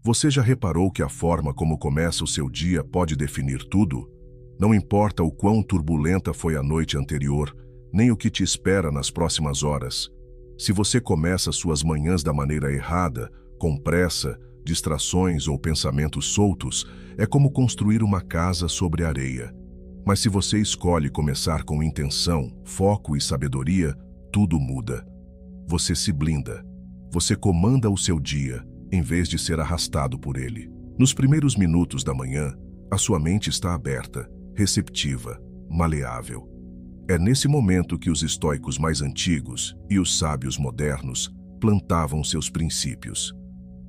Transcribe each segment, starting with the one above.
Você já reparou que a forma como começa o seu dia pode definir tudo? Não importa o quão turbulenta foi a noite anterior, nem o que te espera nas próximas horas. Se você começa suas manhãs da maneira errada, com pressa, distrações ou pensamentos soltos, é como construir uma casa sobre areia. Mas se você escolhe começar com intenção, foco e sabedoria, tudo muda. Você se blinda. Você comanda o seu dia, em vez de ser arrastado por ele. Nos primeiros minutos da manhã, a sua mente está aberta, receptiva, maleável. É nesse momento que os estoicos mais antigos e os sábios modernos plantavam seus princípios.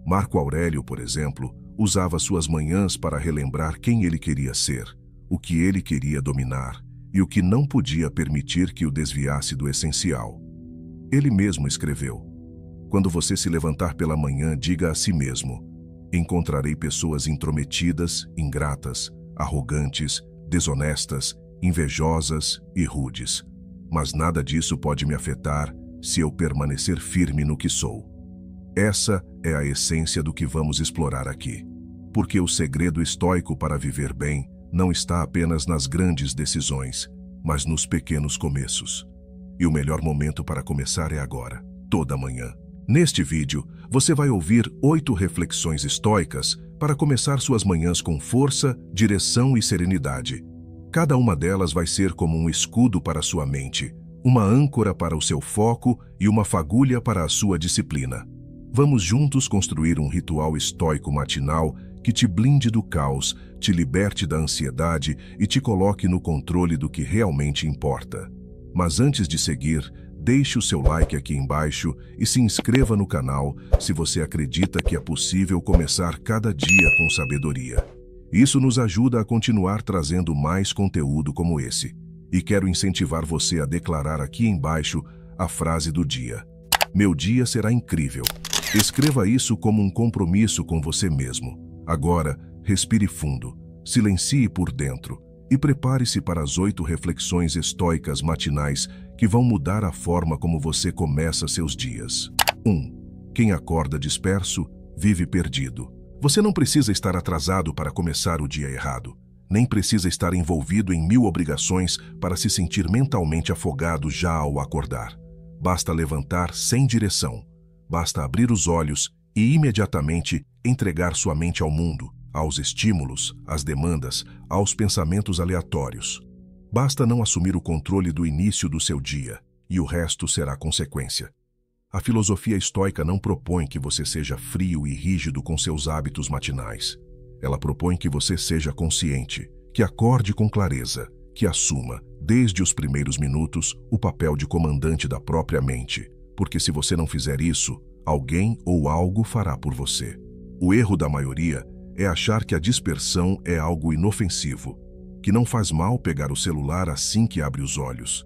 Marco Aurélio, por exemplo, usava suas manhãs para relembrar quem ele queria ser, o que ele queria dominar e o que não podia permitir que o desviasse do essencial. Ele mesmo escreveu: "Quando você se levantar pela manhã, diga a si mesmo: encontrarei pessoas intrometidas, ingratas, arrogantes, desonestas, invejosas e rudes. Mas nada disso pode me afetar se eu permanecer firme no que sou." Essa é a essência do que vamos explorar aqui. Porque o segredo estoico para viver bem não está apenas nas grandes decisões, mas nos pequenos começos. E o melhor momento para começar é agora, toda manhã. Neste vídeo, você vai ouvir 8 reflexões estoicas para começar suas manhãs com força, direção e serenidade. Cada uma delas vai ser como um escudo para sua mente, uma âncora para o seu foco e uma fagulha para a sua disciplina. Vamos juntos construir um ritual estoico matinal que te blinde do caos, te liberte da ansiedade e te coloque no controle do que realmente importa. Mas antes de seguir, deixe o seu like aqui embaixo e se inscreva no canal se você acredita que é possível começar cada dia com sabedoria. Isso nos ajuda a continuar trazendo mais conteúdo como esse. E quero incentivar você a declarar aqui embaixo a frase do dia: "Meu dia será incrível." Escreva isso como um compromisso com você mesmo. Agora, respire fundo, silencie por dentro e prepare-se para as 8 reflexões estoicas matinais que vão mudar a forma como você começa seus dias. 1. Quem acorda disperso, vive perdido. Você não precisa estar atrasado para começar o dia errado, nem precisa estar envolvido em 1000 obrigações para se sentir mentalmente afogado já ao acordar. Basta levantar sem direção. Basta abrir os olhos e imediatamente entregar sua mente ao mundo, aos estímulos, às demandas, aos pensamentos aleatórios. Basta não assumir o controle do início do seu dia, e o resto será consequência. A filosofia estoica não propõe que você seja frio e rígido com seus hábitos matinais. Ela propõe que você seja consciente, que acorde com clareza, que assuma, desde os primeiros minutos, o papel de comandante da própria mente. Porque se você não fizer isso, alguém ou algo fará por você. O erro da maioria é achar que a dispersão é algo inofensivo, que não faz mal pegar o celular assim que abre os olhos,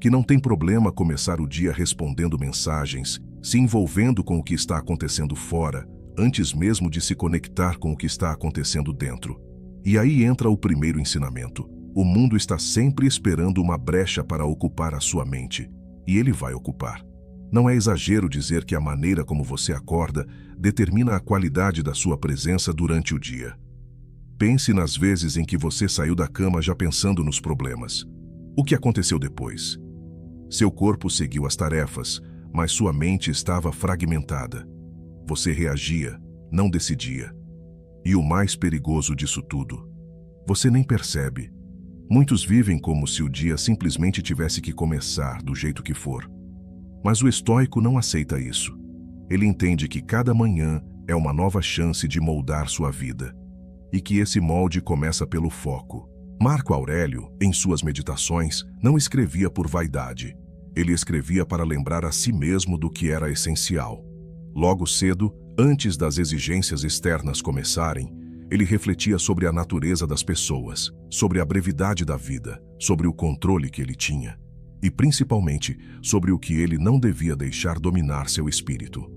que não tem problema começar o dia respondendo mensagens, se envolvendo com o que está acontecendo fora, antes mesmo de se conectar com o que está acontecendo dentro. E aí entra o primeiro ensinamento. O mundo está sempre esperando uma brecha para ocupar a sua mente, e ele vai ocupar. Não é exagero dizer que a maneira como você acorda determina a qualidade da sua presença durante o dia. Pense nas vezes em que você saiu da cama já pensando nos problemas. O que aconteceu depois? Seu corpo seguiu as tarefas, mas sua mente estava fragmentada. Você reagia, não decidia. E o mais perigoso disso tudo, você nem percebe. Muitos vivem como se o dia simplesmente tivesse que começar do jeito que for. Mas o estoico não aceita isso. Ele entende que cada manhã é uma nova chance de moldar sua vida. E que esse molde começa pelo foco. Marco Aurélio, em suas meditações, não escrevia por vaidade. Ele escrevia para lembrar a si mesmo do que era essencial. Logo cedo, antes das exigências externas começarem, ele refletia sobre a natureza das pessoas, sobre a brevidade da vida, sobre o controle que ele tinha. E principalmente sobre o que ele não devia deixar dominar seu espírito.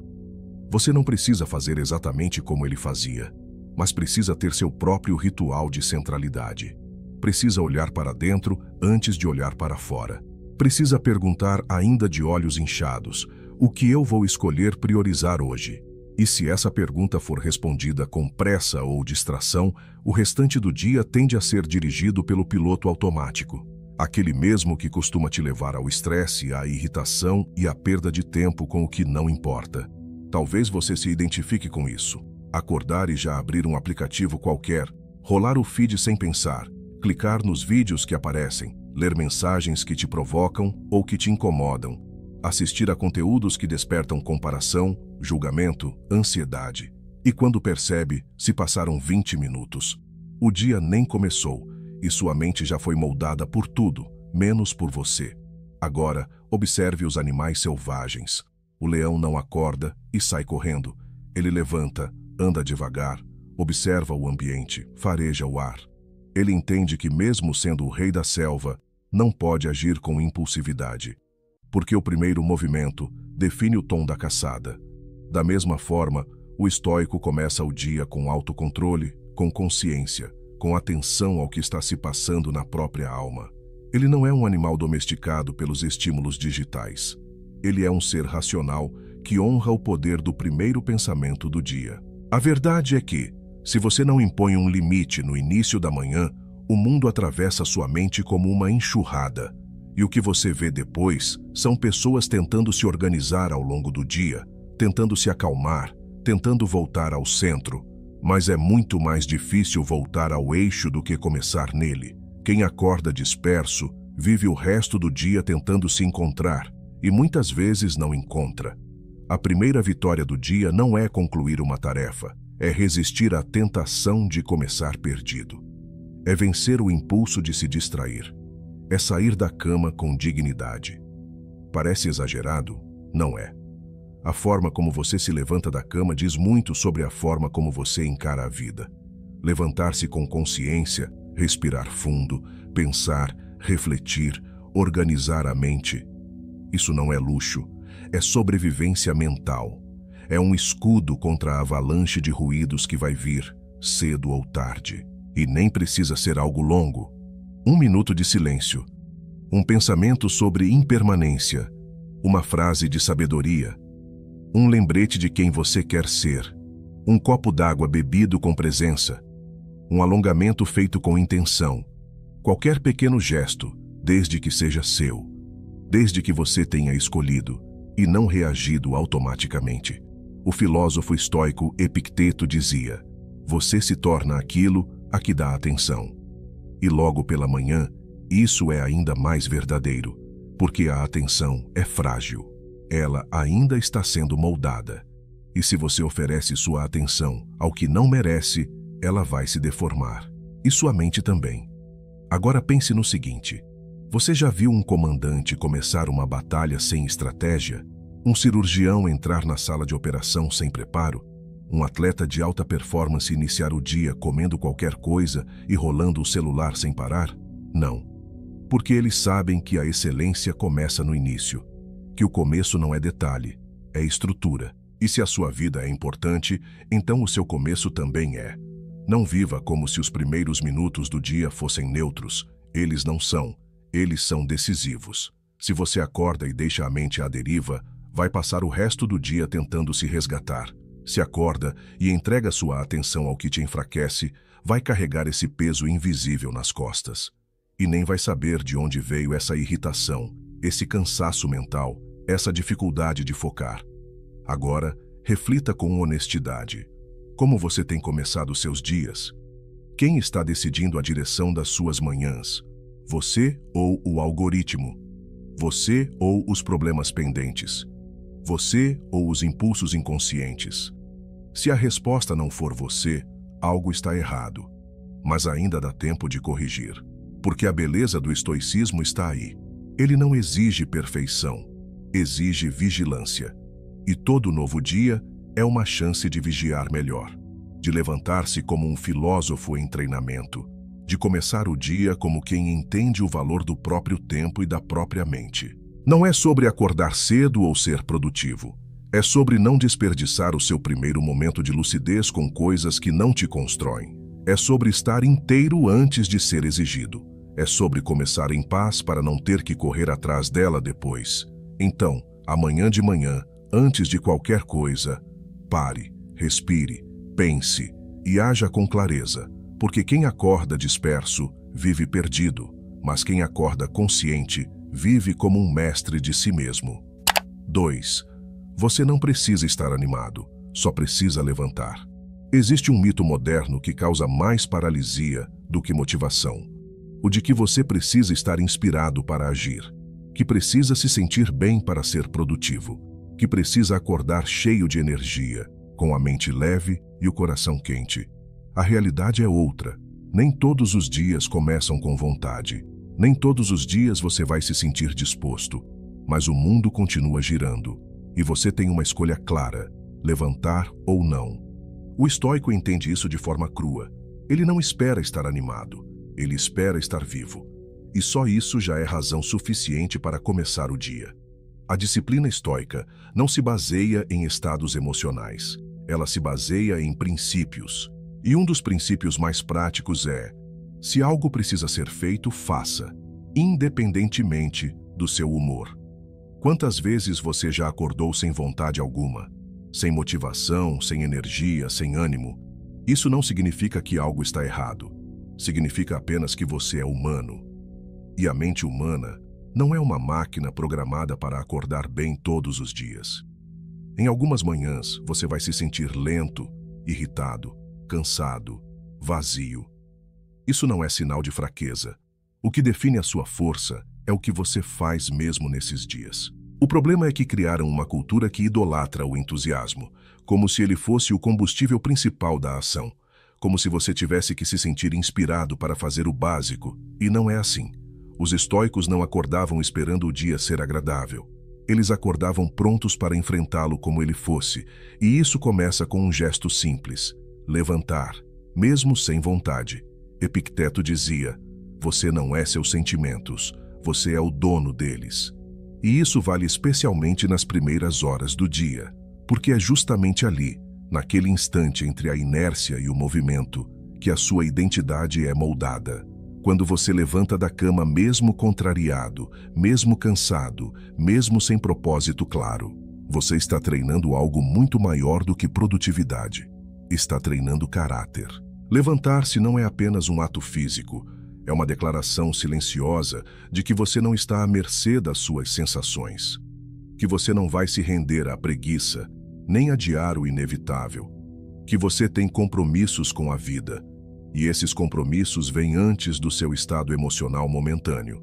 Você não precisa fazer exatamente como ele fazia, mas precisa ter seu próprio ritual de centralidade. Precisa olhar para dentro antes de olhar para fora. Precisa perguntar, ainda de olhos inchados, o que eu vou escolher priorizar hoje? E se essa pergunta for respondida com pressa ou distração, o restante do dia tende a ser dirigido pelo piloto automático, aquele mesmo que costuma te levar ao estresse, à irritação e à perda de tempo com o que não importa. Talvez você se identifique com isso. Acordar e já abrir um aplicativo qualquer, rolar o feed sem pensar, clicar nos vídeos que aparecem, ler mensagens que te provocam ou que te incomodam, assistir a conteúdos que despertam comparação, julgamento, ansiedade. E quando percebe, se passaram 20 minutos. O dia nem começou e sua mente já foi moldada por tudo, menos por você. Agora, observe os animais selvagens. O leão não acorda e sai correndo. Ele levanta, anda devagar, observa o ambiente, fareja o ar. Ele entende que mesmo sendo o rei da selva, não pode agir com impulsividade, porque o primeiro movimento define o tom da caçada. Da mesma forma, o estoico começa o dia com autocontrole, com consciência, com atenção ao que está se passando na própria alma. Ele não é um animal domesticado pelos estímulos digitais. Ele é um ser racional que honra o poder do primeiro pensamento do dia. A verdade é que, se você não impõe um limite no início da manhã, o mundo atravessa sua mente como uma enxurrada. E o que você vê depois são pessoas tentando se organizar ao longo do dia, tentando se acalmar, tentando voltar ao centro. Mas é muito mais difícil voltar ao eixo do que começar nele. Quem acorda disperso vive o resto do dia tentando se encontrar e muitas vezes não encontra. A primeira vitória do dia não é concluir uma tarefa, é resistir à tentação de começar perdido. É vencer o impulso de se distrair. É sair da cama com dignidade. Parece exagerado? Não é. A forma como você se levanta da cama diz muito sobre a forma como você encara a vida. Levantar-se com consciência, respirar fundo, pensar, refletir, organizar a mente. Isso não é luxo, é sobrevivência mental. É um escudo contra a avalanche de ruídos que vai vir, cedo ou tarde. E nem precisa ser algo longo. 1 minuto de silêncio. Um pensamento sobre impermanência. Uma frase de sabedoria. Um lembrete de quem você quer ser. Um copo d'água bebido com presença. Um alongamento feito com intenção. Qualquer pequeno gesto, desde que seja seu. Desde que você tenha escolhido e não reagido automaticamente. O filósofo estoico Epicteto dizia: você se torna aquilo a que dá atenção. E logo pela manhã, isso é ainda mais verdadeiro, porque a atenção é frágil. Ela ainda está sendo moldada. E se você oferece sua atenção ao que não merece, ela vai se deformar. E sua mente também. Agora pense no seguinte: você já viu um comandante começar uma batalha sem estratégia? Um cirurgião entrar na sala de operação sem preparo? Um atleta de alta performance iniciar o dia comendo qualquer coisa e rolando o celular sem parar? Não. Porque eles sabem que a excelência começa no início. Que o começo não é detalhe, é estrutura. E se a sua vida é importante, então o seu começo também é. Não viva como se os primeiros minutos do dia fossem neutros. Eles não são. Eles são decisivos. Se você acorda e deixa a mente à deriva, vai passar o resto do dia tentando se resgatar. Se acorda e entrega sua atenção ao que te enfraquece, vai carregar esse peso invisível nas costas. E nem vai saber de onde veio essa irritação, esse cansaço mental, essa dificuldade de focar. Agora, reflita com honestidade. Como você tem começado seus dias? Quem está decidindo a direção das suas manhãs? Você ou o algoritmo? Você ou os problemas pendentes? Você ou os impulsos inconscientes? Se a resposta não for você, algo está errado. Mas ainda dá tempo de corrigir. Porque a beleza do estoicismo está aí. Ele não exige perfeição, exige vigilância. E todo novo dia é uma chance de vigiar melhor, de levantar-se como um filósofo em treinamento, de começar o dia como quem entende o valor do próprio tempo e da própria mente. Não é sobre acordar cedo ou ser produtivo. É sobre não desperdiçar o seu primeiro momento de lucidez com coisas que não te constroem. É sobre estar inteiro antes de ser exigido. É sobre começar em paz para não ter que correr atrás dela depois. Então, amanhã de manhã, antes de qualquer coisa, Pare, respire, pense e haja com clareza, porque quem acorda disperso vive perdido, mas quem acorda consciente vive como um mestre de si mesmo. 2. Você não precisa estar animado, só precisa levantar. Existe um mito moderno que causa mais paralisia do que motivação. O de que você precisa estar inspirado para agir, que precisa se sentir bem para ser produtivo, que precisa acordar cheio de energia, com a mente leve e o coração quente. A realidade é outra. Nem todos os dias começam com vontade. Nem todos os dias você vai se sentir disposto. Mas o mundo continua girando. E você tem uma escolha clara: levantar ou não. O estoico entende isso de forma crua. Ele não espera estar animado. Ele espera estar vivo. E só isso já é razão suficiente para começar o dia. A disciplina estoica não se baseia em estados emocionais. Ela se baseia em princípios. E um dos princípios mais práticos é: se algo precisa ser feito, faça, independentemente do seu humor. Quantas vezes você já acordou sem vontade alguma? Sem motivação, sem energia, sem ânimo? Isso não significa que algo está errado. Significa apenas que você é humano. E a mente humana não é uma máquina programada para acordar bem todos os dias. Em algumas manhãs, você vai se sentir lento, irritado, cansado, vazio. Isso não é sinal de fraqueza. O que define a sua força é o que você faz mesmo nesses dias. O problema é que criaram uma cultura que idolatra o entusiasmo, como se ele fosse o combustível principal da ação, como se você tivesse que se sentir inspirado para fazer o básico, e não é assim. Os estoicos não acordavam esperando o dia ser agradável. Eles acordavam prontos para enfrentá-lo como ele fosse, e isso começa com um gesto simples: levantar, mesmo sem vontade. Epicteto dizia: você não é seus sentimentos, você é o dono deles. E isso vale especialmente nas primeiras horas do dia, porque é justamente ali, naquele instante entre a inércia e o movimento, que a sua identidade é moldada. Quando você levanta da cama mesmo contrariado, mesmo cansado, mesmo sem propósito claro, você está treinando algo muito maior do que produtividade. Está treinando caráter. Levantar-se não é apenas um ato físico, é uma declaração silenciosa de que você não está à mercê das suas sensações, que você não vai se render à preguiça, nem adiar o inevitável, que você tem compromissos com a vida, e esses compromissos vêm antes do seu estado emocional momentâneo.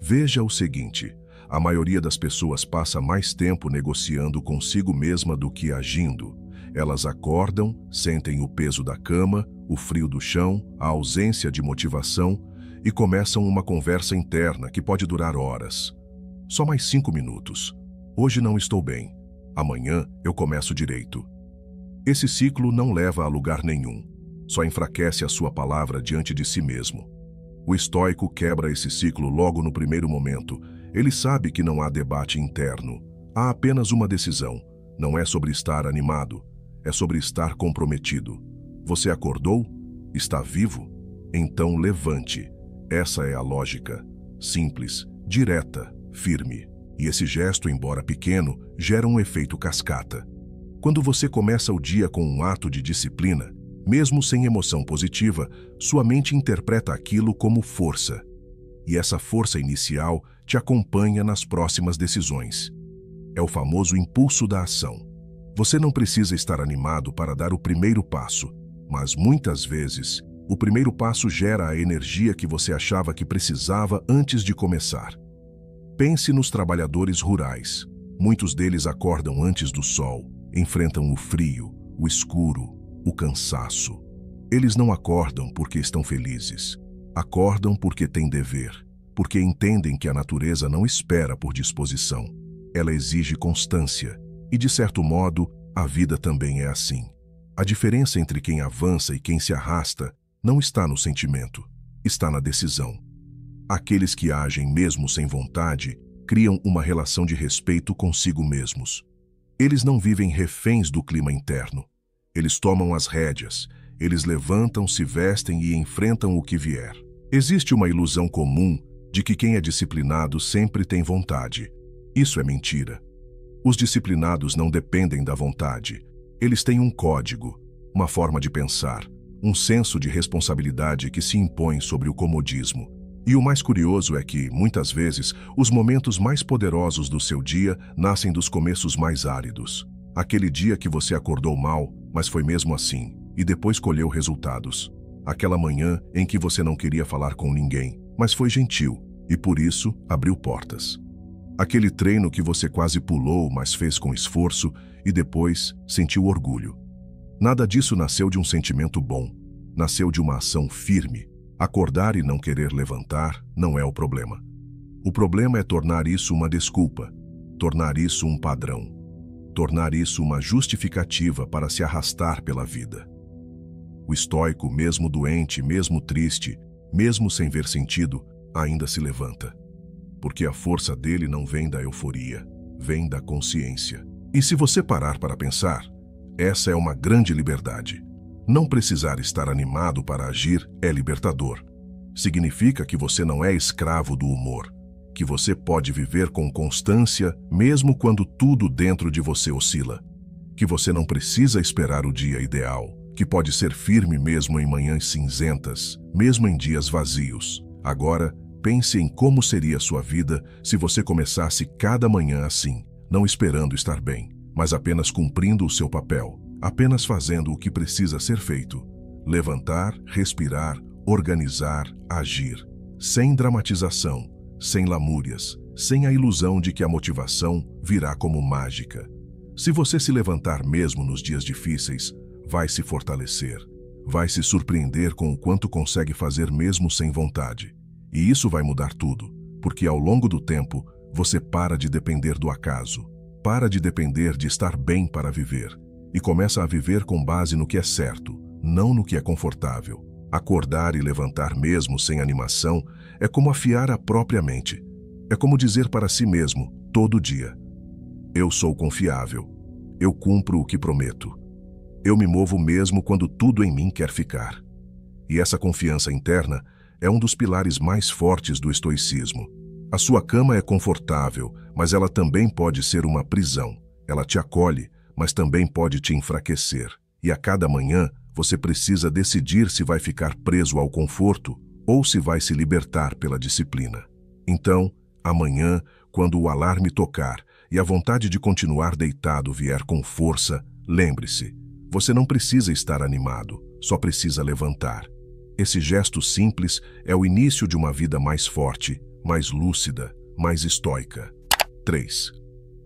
Veja o seguinte: a maioria das pessoas passa mais tempo negociando consigo mesma do que agindo. Elas acordam, sentem o peso da cama, o frio do chão, a ausência de motivação e começam uma conversa interna que pode durar horas. Só mais 5 minutos. Hoje não estou bem. Amanhã eu começo direito. Esse ciclo não leva a lugar nenhum. Só enfraquece a sua palavra diante de si mesmo. O estoico quebra esse ciclo logo no primeiro momento. Ele sabe que não há debate interno. Há apenas uma decisão. Não é sobre estar animado. É sobre estar comprometido. Você acordou? Está vivo? Então levante. Essa é a lógica. Simples, direta, firme. E esse gesto, embora pequeno, gera um efeito cascata. Quando você começa o dia com um ato de disciplina, mesmo sem emoção positiva, sua mente interpreta aquilo como força. E essa força inicial te acompanha nas próximas decisões. É o famoso impulso da ação. Você não precisa estar animado para dar o primeiro passo, mas muitas vezes, o primeiro passo gera a energia que você achava que precisava antes de começar. Pense nos trabalhadores rurais. Muitos deles acordam antes do sol, enfrentam o frio, o escuro, o cansaço. Eles não acordam porque estão felizes. Acordam porque têm dever, porque entendem que a natureza não espera por disposição. Ela exige constância. E, de certo modo, a vida também é assim. A diferença entre quem avança e quem se arrasta não está no sentimento, está na decisão. Aqueles que agem mesmo sem vontade criam uma relação de respeito consigo mesmos. Eles não vivem reféns do clima interno. Eles tomam as rédeas, eles levantam, se vestem e enfrentam o que vier. Existe uma ilusão comum de que quem é disciplinado sempre tem vontade. Isso é mentira. Os disciplinados não dependem da vontade. Eles têm um código, uma forma de pensar, um senso de responsabilidade que se impõe sobre o comodismo. E o mais curioso é que, muitas vezes, os momentos mais poderosos do seu dia nascem dos começos mais áridos. Aquele dia que você acordou mal, mas foi mesmo assim, e depois colheu resultados. Aquela manhã em que você não queria falar com ninguém, mas foi gentil, e por isso abriu portas. Aquele treino que você quase pulou, mas fez com esforço, e depois sentiu orgulho. Nada disso nasceu de um sentimento bom, nasceu de uma ação firme. Acordar e não querer levantar não é o problema. O problema é tornar isso uma desculpa, tornar isso um padrão, tornar isso uma justificativa para se arrastar pela vida. O estoico, mesmo doente, mesmo triste, mesmo sem ver sentido, ainda se levanta. Porque a força dele não vem da euforia, vem da consciência. E se você parar para pensar, essa é uma grande liberdade. Não precisar estar animado para agir é libertador. Significa que você não é escravo do humor, que você pode viver com constância mesmo quando tudo dentro de você oscila, que você não precisa esperar o dia ideal, que pode ser firme mesmo em manhãs cinzentas, mesmo em dias vazios. Agora, pense em como seria a sua vida se você começasse cada manhã assim, não esperando estar bem, mas apenas cumprindo o seu papel, apenas fazendo o que precisa ser feito. Levantar, respirar, organizar, agir. Sem dramatização, sem lamúrias, sem a ilusão de que a motivação virá como mágica. Se você se levantar mesmo nos dias difíceis, vai se fortalecer. Vai se surpreender com o quanto consegue fazer mesmo sem vontade. E isso vai mudar tudo, porque ao longo do tempo, você para de depender do acaso, para de depender de estar bem para viver, e começa a viver com base no que é certo, não no que é confortável. Acordar e levantar mesmo sem animação é como afiar a própria mente. É como dizer para si mesmo, todo dia: eu sou confiável, eu cumpro o que prometo, eu me movo mesmo quando tudo em mim quer ficar. E essa confiança interna é um dos pilares mais fortes do estoicismo. A sua cama é confortável, mas ela também pode ser uma prisão. Ela te acolhe, mas também pode te enfraquecer. E a cada manhã, você precisa decidir se vai ficar preso ao conforto ou se vai se libertar pela disciplina. Então, amanhã, quando o alarme tocar e a vontade de continuar deitado vier com força, lembre-se, você não precisa estar animado, só precisa levantar. Esse gesto simples é o início de uma vida mais forte, mais lúcida, mais estoica. 3.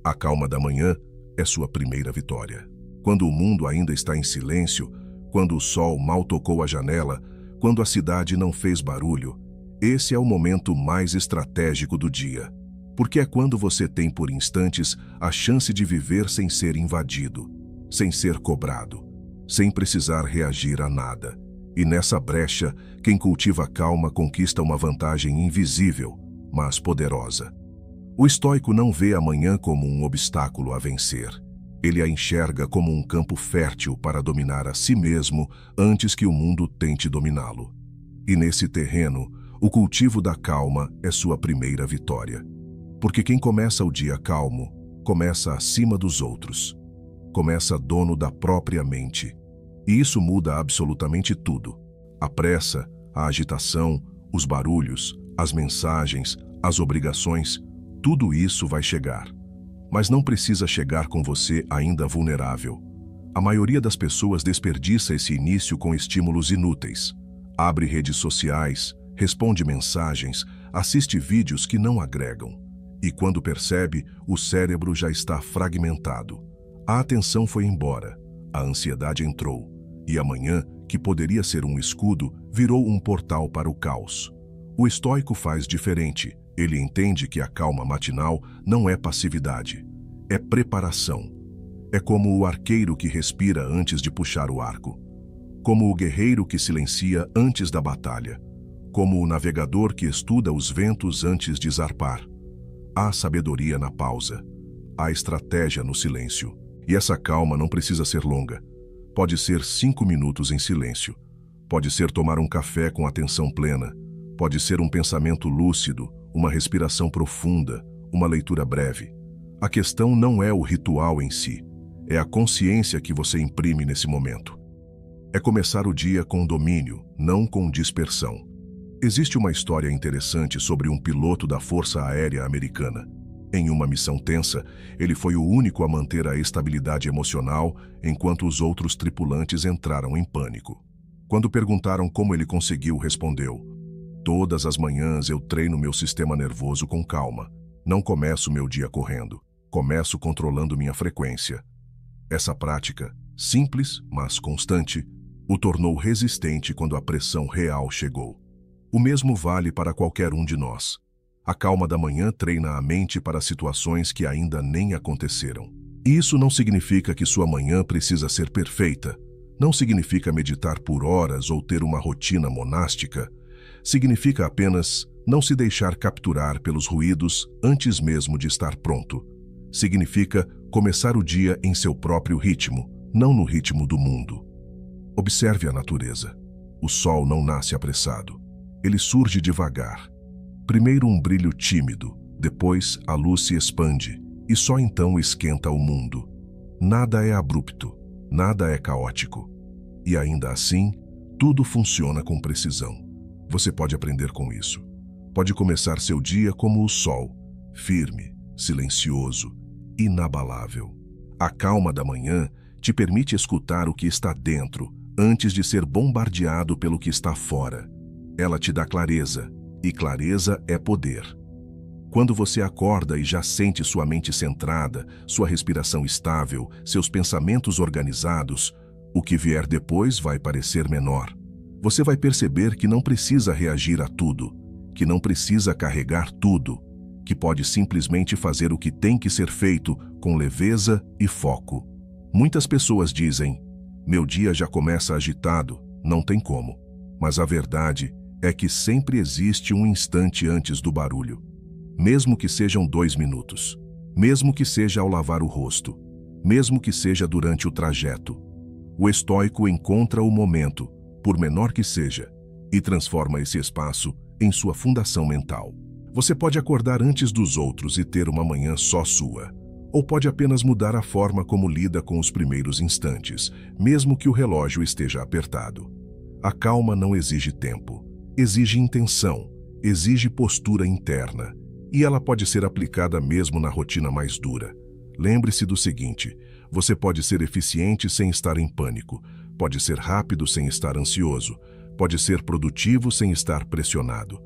A calma da manhã é sua primeira vitória. Quando o mundo ainda está em silêncio, quando o sol mal tocou a janela, quando a cidade não fez barulho, esse é o momento mais estratégico do dia, porque é quando você tem por instantes a chance de viver sem ser invadido, sem ser cobrado, sem precisar reagir a nada. E nessa brecha, quem cultiva a calma conquista uma vantagem invisível, mas poderosa. O estoico não vê a manhã como um obstáculo a vencer. Ele a enxerga como um campo fértil para dominar a si mesmo antes que o mundo tente dominá-lo. E nesse terreno, o cultivo da calma é sua primeira vitória. Porque quem começa o dia calmo, começa acima dos outros. Começa dono da própria mente. E isso muda absolutamente tudo. A pressa, a agitação, os barulhos, as mensagens, as obrigações, tudo isso vai chegar. Mas não precisa chegar com você ainda vulnerável. A maioria das pessoas desperdiça esse início com estímulos inúteis. Abre redes sociais, responde mensagens, assiste vídeos que não agregam. E quando percebe, o cérebro já está fragmentado. A atenção foi embora, a ansiedade entrou. E amanhã, que poderia ser um escudo, virou um portal para o caos. O estoico faz diferente. Ele entende que a calma matinal não é passividade, é preparação. É como o arqueiro que respira antes de puxar o arco, como o guerreiro que silencia antes da batalha, como o navegador que estuda os ventos antes de zarpar. Há sabedoria na pausa, há estratégia no silêncio. E essa calma não precisa ser longa. Pode ser 5 minutos em silêncio. Pode ser tomar um café com atenção plena. Pode ser um pensamento lúcido, uma respiração profunda, uma leitura breve. A questão não é o ritual em si, É a consciência que você imprime nesse momento. É começar o dia com domínio, não com dispersão. Existe uma história interessante sobre um piloto da Força Aérea Americana. Em uma missão tensa, ele foi o único a manter a estabilidade emocional enquanto os outros tripulantes entraram em pânico. Quando perguntaram como ele conseguiu, respondeu: "Todas as manhãs eu treino meu sistema nervoso com calma. Não começo meu dia correndo. Começo controlando minha frequência." Essa prática, simples, mas constante, o tornou resistente quando a pressão real chegou. O mesmo vale para qualquer um de nós. A calma da manhã treina a mente para situações que ainda nem aconteceram. E isso não significa que sua manhã precisa ser perfeita. Não significa meditar por horas ou ter uma rotina monástica. Significa apenas não se deixar capturar pelos ruídos antes mesmo de estar pronto. Significa começar o dia em seu próprio ritmo, não no ritmo do mundo. Observe a natureza. O sol não nasce apressado. Ele surge devagar. Primeiro um brilho tímido, depois a luz se expande e só então esquenta o mundo. Nada é abrupto, nada é caótico. E ainda assim, tudo funciona com precisão. Você pode aprender com isso. Pode começar seu dia como o sol, firme, silencioso, inabalável. A calma da manhã te permite escutar o que está dentro antes de ser bombardeado pelo que está fora. Ela te dá clareza, e clareza é poder. Quando você acorda e já sente sua mente centrada, sua respiração estável, seus pensamentos organizados, o que vier depois vai parecer menor. Você vai perceber que não precisa reagir a tudo, que não precisa carregar tudo, que pode simplesmente fazer o que tem que ser feito com leveza e foco. Muitas pessoas dizem: "Meu dia já começa agitado, não tem como." Mas a verdade é que sempre existe um instante antes do barulho. Mesmo que sejam 2 minutos, mesmo que seja ao lavar o rosto, mesmo que seja durante o trajeto. O estoico encontra o momento, por menor que seja, e transforma esse espaço em sua fundação mental. Você pode acordar antes dos outros e ter uma manhã só sua, ou pode apenas mudar a forma como lida com os primeiros instantes, mesmo que o relógio esteja apertado. A calma não exige tempo, exige intenção, exige postura interna, e ela pode ser aplicada mesmo na rotina mais dura. Lembre-se do seguinte: você pode ser eficiente sem estar em pânico, pode ser rápido sem estar ansioso, pode ser produtivo sem estar pressionado.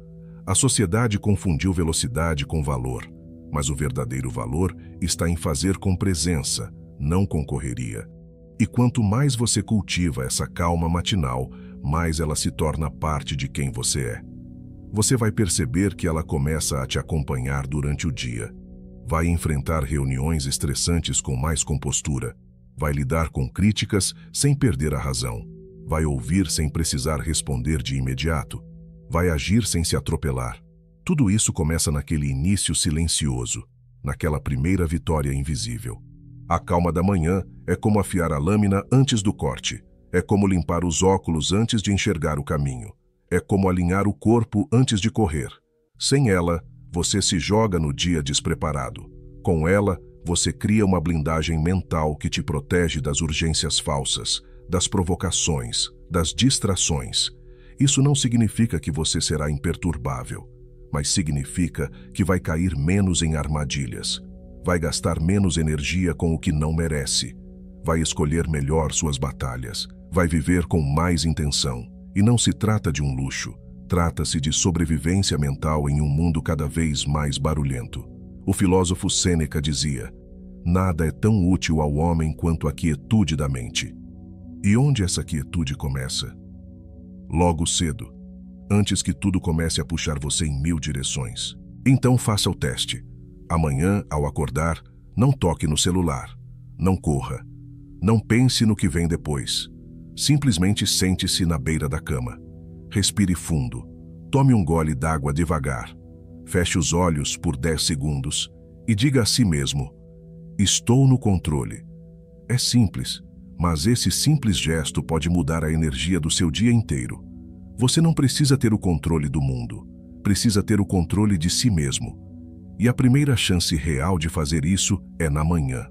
A sociedade confundiu velocidade com valor, mas o verdadeiro valor está em fazer com presença, não com correria. E quanto mais você cultiva essa calma matinal, mais ela se torna parte de quem você é. Você vai perceber que ela começa a te acompanhar durante o dia. Vai enfrentar reuniões estressantes com mais compostura. Vai lidar com críticas sem perder a razão. Vai ouvir sem precisar responder de imediato. Vai agir sem se atropelar. Tudo isso começa naquele início silencioso, naquela primeira vitória invisível. A calma da manhã é como afiar a lâmina antes do corte. É como limpar os óculos antes de enxergar o caminho. É como alinhar o corpo antes de correr. Sem ela, você se joga no dia despreparado. Com ela, você cria uma blindagem mental que te protege das urgências falsas, das provocações, das distrações. Isso não significa que você será imperturbável, mas significa que vai cair menos em armadilhas, vai gastar menos energia com o que não merece, vai escolher melhor suas batalhas, vai viver com mais intenção. E não se trata de um luxo, trata-se de sobrevivência mental em um mundo cada vez mais barulhento. O filósofo Sêneca dizia: "Nada é tão útil ao homem quanto a quietude da mente." E onde essa quietude começa? Logo cedo, antes que tudo comece a puxar você em 1000 direções. Então faça o teste. Amanhã, ao acordar, não toque no celular, não corra, não pense no que vem depois. Simplesmente sente-se na beira da cama. Respire fundo. Tome um gole d'água devagar. Feche os olhos por 10 segundos e diga a si mesmo: "Estou no controle." É simples, mas esse simples gesto pode mudar a energia do seu dia inteiro. Você não precisa ter o controle do mundo, precisa ter o controle de si mesmo. E a primeira chance real de fazer isso é na manhã.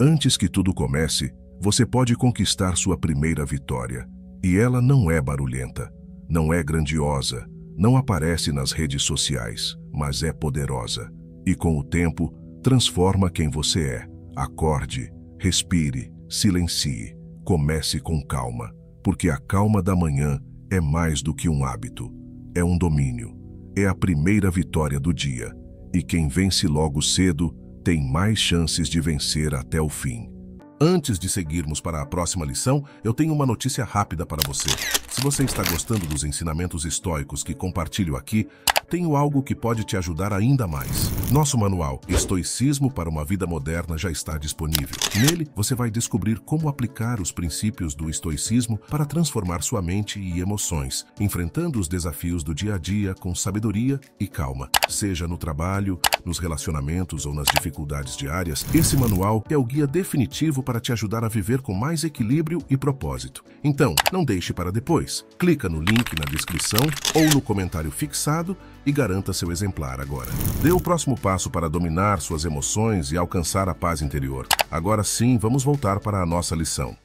Antes que tudo comece, você pode conquistar sua primeira vitória. E ela não é barulhenta, não é grandiosa, não aparece nas redes sociais, mas é poderosa. E com o tempo, transforma quem você é. Acorde, respire, silencie, comece com calma, porque a calma da manhã é mais do que um hábito, é um domínio, é a primeira vitória do dia. E quem vence logo cedo tem mais chances de vencer até o fim. Antes de seguirmos para a próxima lição, eu tenho uma notícia rápida para você. Se você está gostando dos ensinamentos estoicos que compartilho aqui, tenho algo que pode te ajudar ainda mais. Nosso manual Estoicismo para uma Vida Moderna já está disponível. Nele, você vai descobrir como aplicar os princípios do estoicismo para transformar sua mente e emoções, enfrentando os desafios do dia a dia com sabedoria e calma. Seja no trabalho, nos relacionamentos ou nas dificuldades diárias, esse manual é o guia definitivo para te ajudar a viver com mais equilíbrio e propósito. Então, não deixe para depois. Clica no link na descrição ou no comentário fixado e garanta seu exemplar agora. Dê o próximo passo para dominar suas emoções e alcançar a paz interior. Agora sim, vamos voltar para a nossa lição.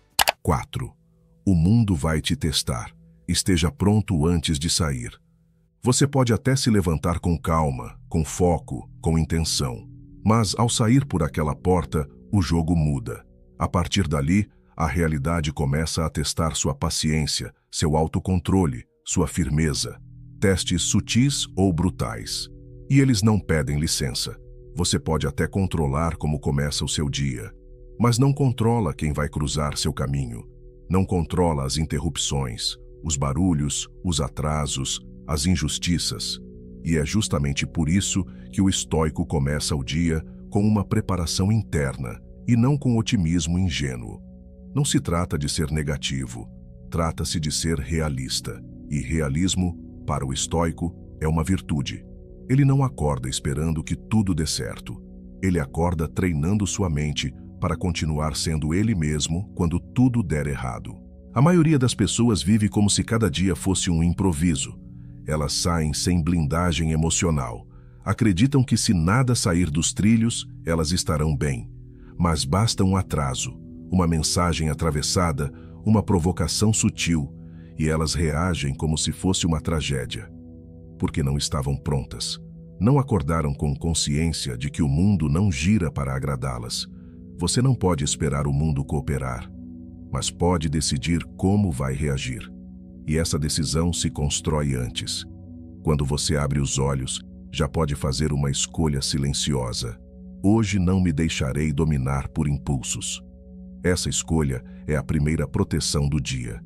4. O mundo vai te testar. Esteja pronto antes de sair. Você pode até se levantar com calma, com foco, com intenção. Mas ao sair por aquela porta, o jogo muda. A partir dali, a realidade começa a testar sua paciência, seu autocontrole, sua firmeza. Testes sutis ou brutais. E eles não pedem licença. Você pode até controlar como começa o seu dia, mas não controla quem vai cruzar seu caminho. Não controla as interrupções, os barulhos, os atrasos, as injustiças. E é justamente por isso que o estoico começa o dia com uma preparação interna e não com otimismo ingênuo. Não se trata de ser negativo, trata-se de ser realista. E realismo, para o estoico, é uma virtude. Ele não acorda esperando que tudo dê certo. Ele acorda treinando sua mente para continuar sendo ele mesmo quando tudo der errado. A maioria das pessoas vive como se cada dia fosse um improviso. Elas saem sem blindagem emocional. Acreditam que se nada sair dos trilhos, elas estarão bem. Mas basta um atraso, uma mensagem atravessada, uma provocação sutil, e elas reagem como se fosse uma tragédia. Porque não estavam prontas. Não acordaram com consciência de que o mundo não gira para agradá-las. Você não pode esperar o mundo cooperar, mas pode decidir como vai reagir. E essa decisão se constrói antes. Quando você abre os olhos, já pode fazer uma escolha silenciosa. Hoje não me deixarei dominar por impulsos. Essa escolha é a primeira proteção do dia.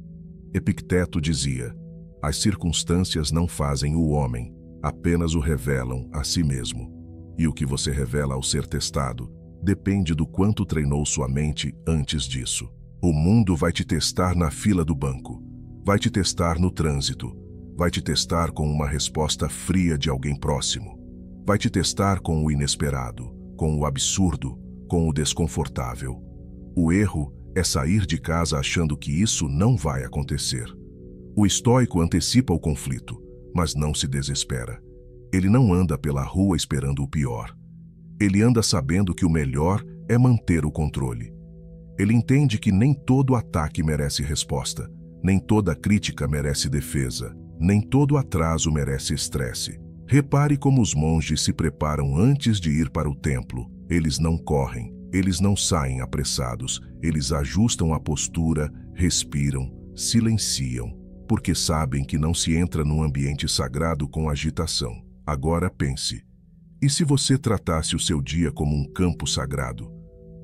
Epicteto dizia: as circunstâncias não fazem o homem, apenas o revelam a si mesmo. E o que você revela ao ser testado depende do quanto treinou sua mente antes disso. O mundo vai te testar na fila do banco, vai te testar no trânsito, vai te testar com uma resposta fria de alguém próximo, vai te testar com o inesperado, com o absurdo, com o desconfortável. O erro é sair de casa achando que isso não vai acontecer. O estoico antecipa o conflito, mas não se desespera. Ele não anda pela rua esperando o pior. Ele anda sabendo que o melhor é manter o controle. Ele entende que nem todo ataque merece resposta, nem toda crítica merece defesa, nem todo atraso merece estresse. Repare como os monges se preparam antes de ir para o templo. Eles não correm. Eles não saem apressados, eles ajustam a postura, respiram, silenciam, porque sabem que não se entra num ambiente sagrado com agitação. Agora pense, e se você tratasse o seu dia como um campo sagrado?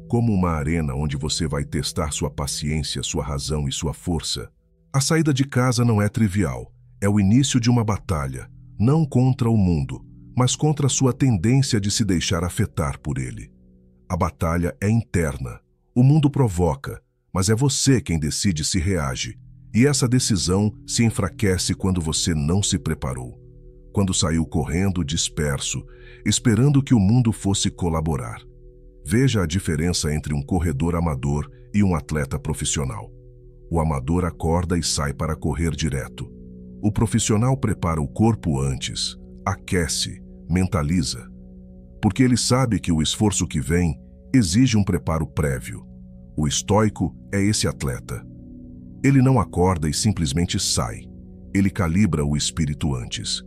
Como uma arena onde você vai testar sua paciência, sua razão e sua força? A saída de casa não é trivial, é o início de uma batalha, não contra o mundo, mas contra a sua tendência de se deixar afetar por ele. A batalha é interna. O mundo provoca, mas é você quem decide se reage. E essa decisão se enfraquece quando você não se preparou. Quando saiu correndo disperso, esperando que o mundo fosse colaborar. Veja a diferença entre um corredor amador e um atleta profissional. O amador acorda e sai para correr direto. O profissional prepara o corpo antes, aquece, mentaliza. Porque ele sabe que o esforço que vem, exige um preparo prévio. O estoico é esse atleta. Ele não acorda e simplesmente sai. Ele calibra o espírito antes,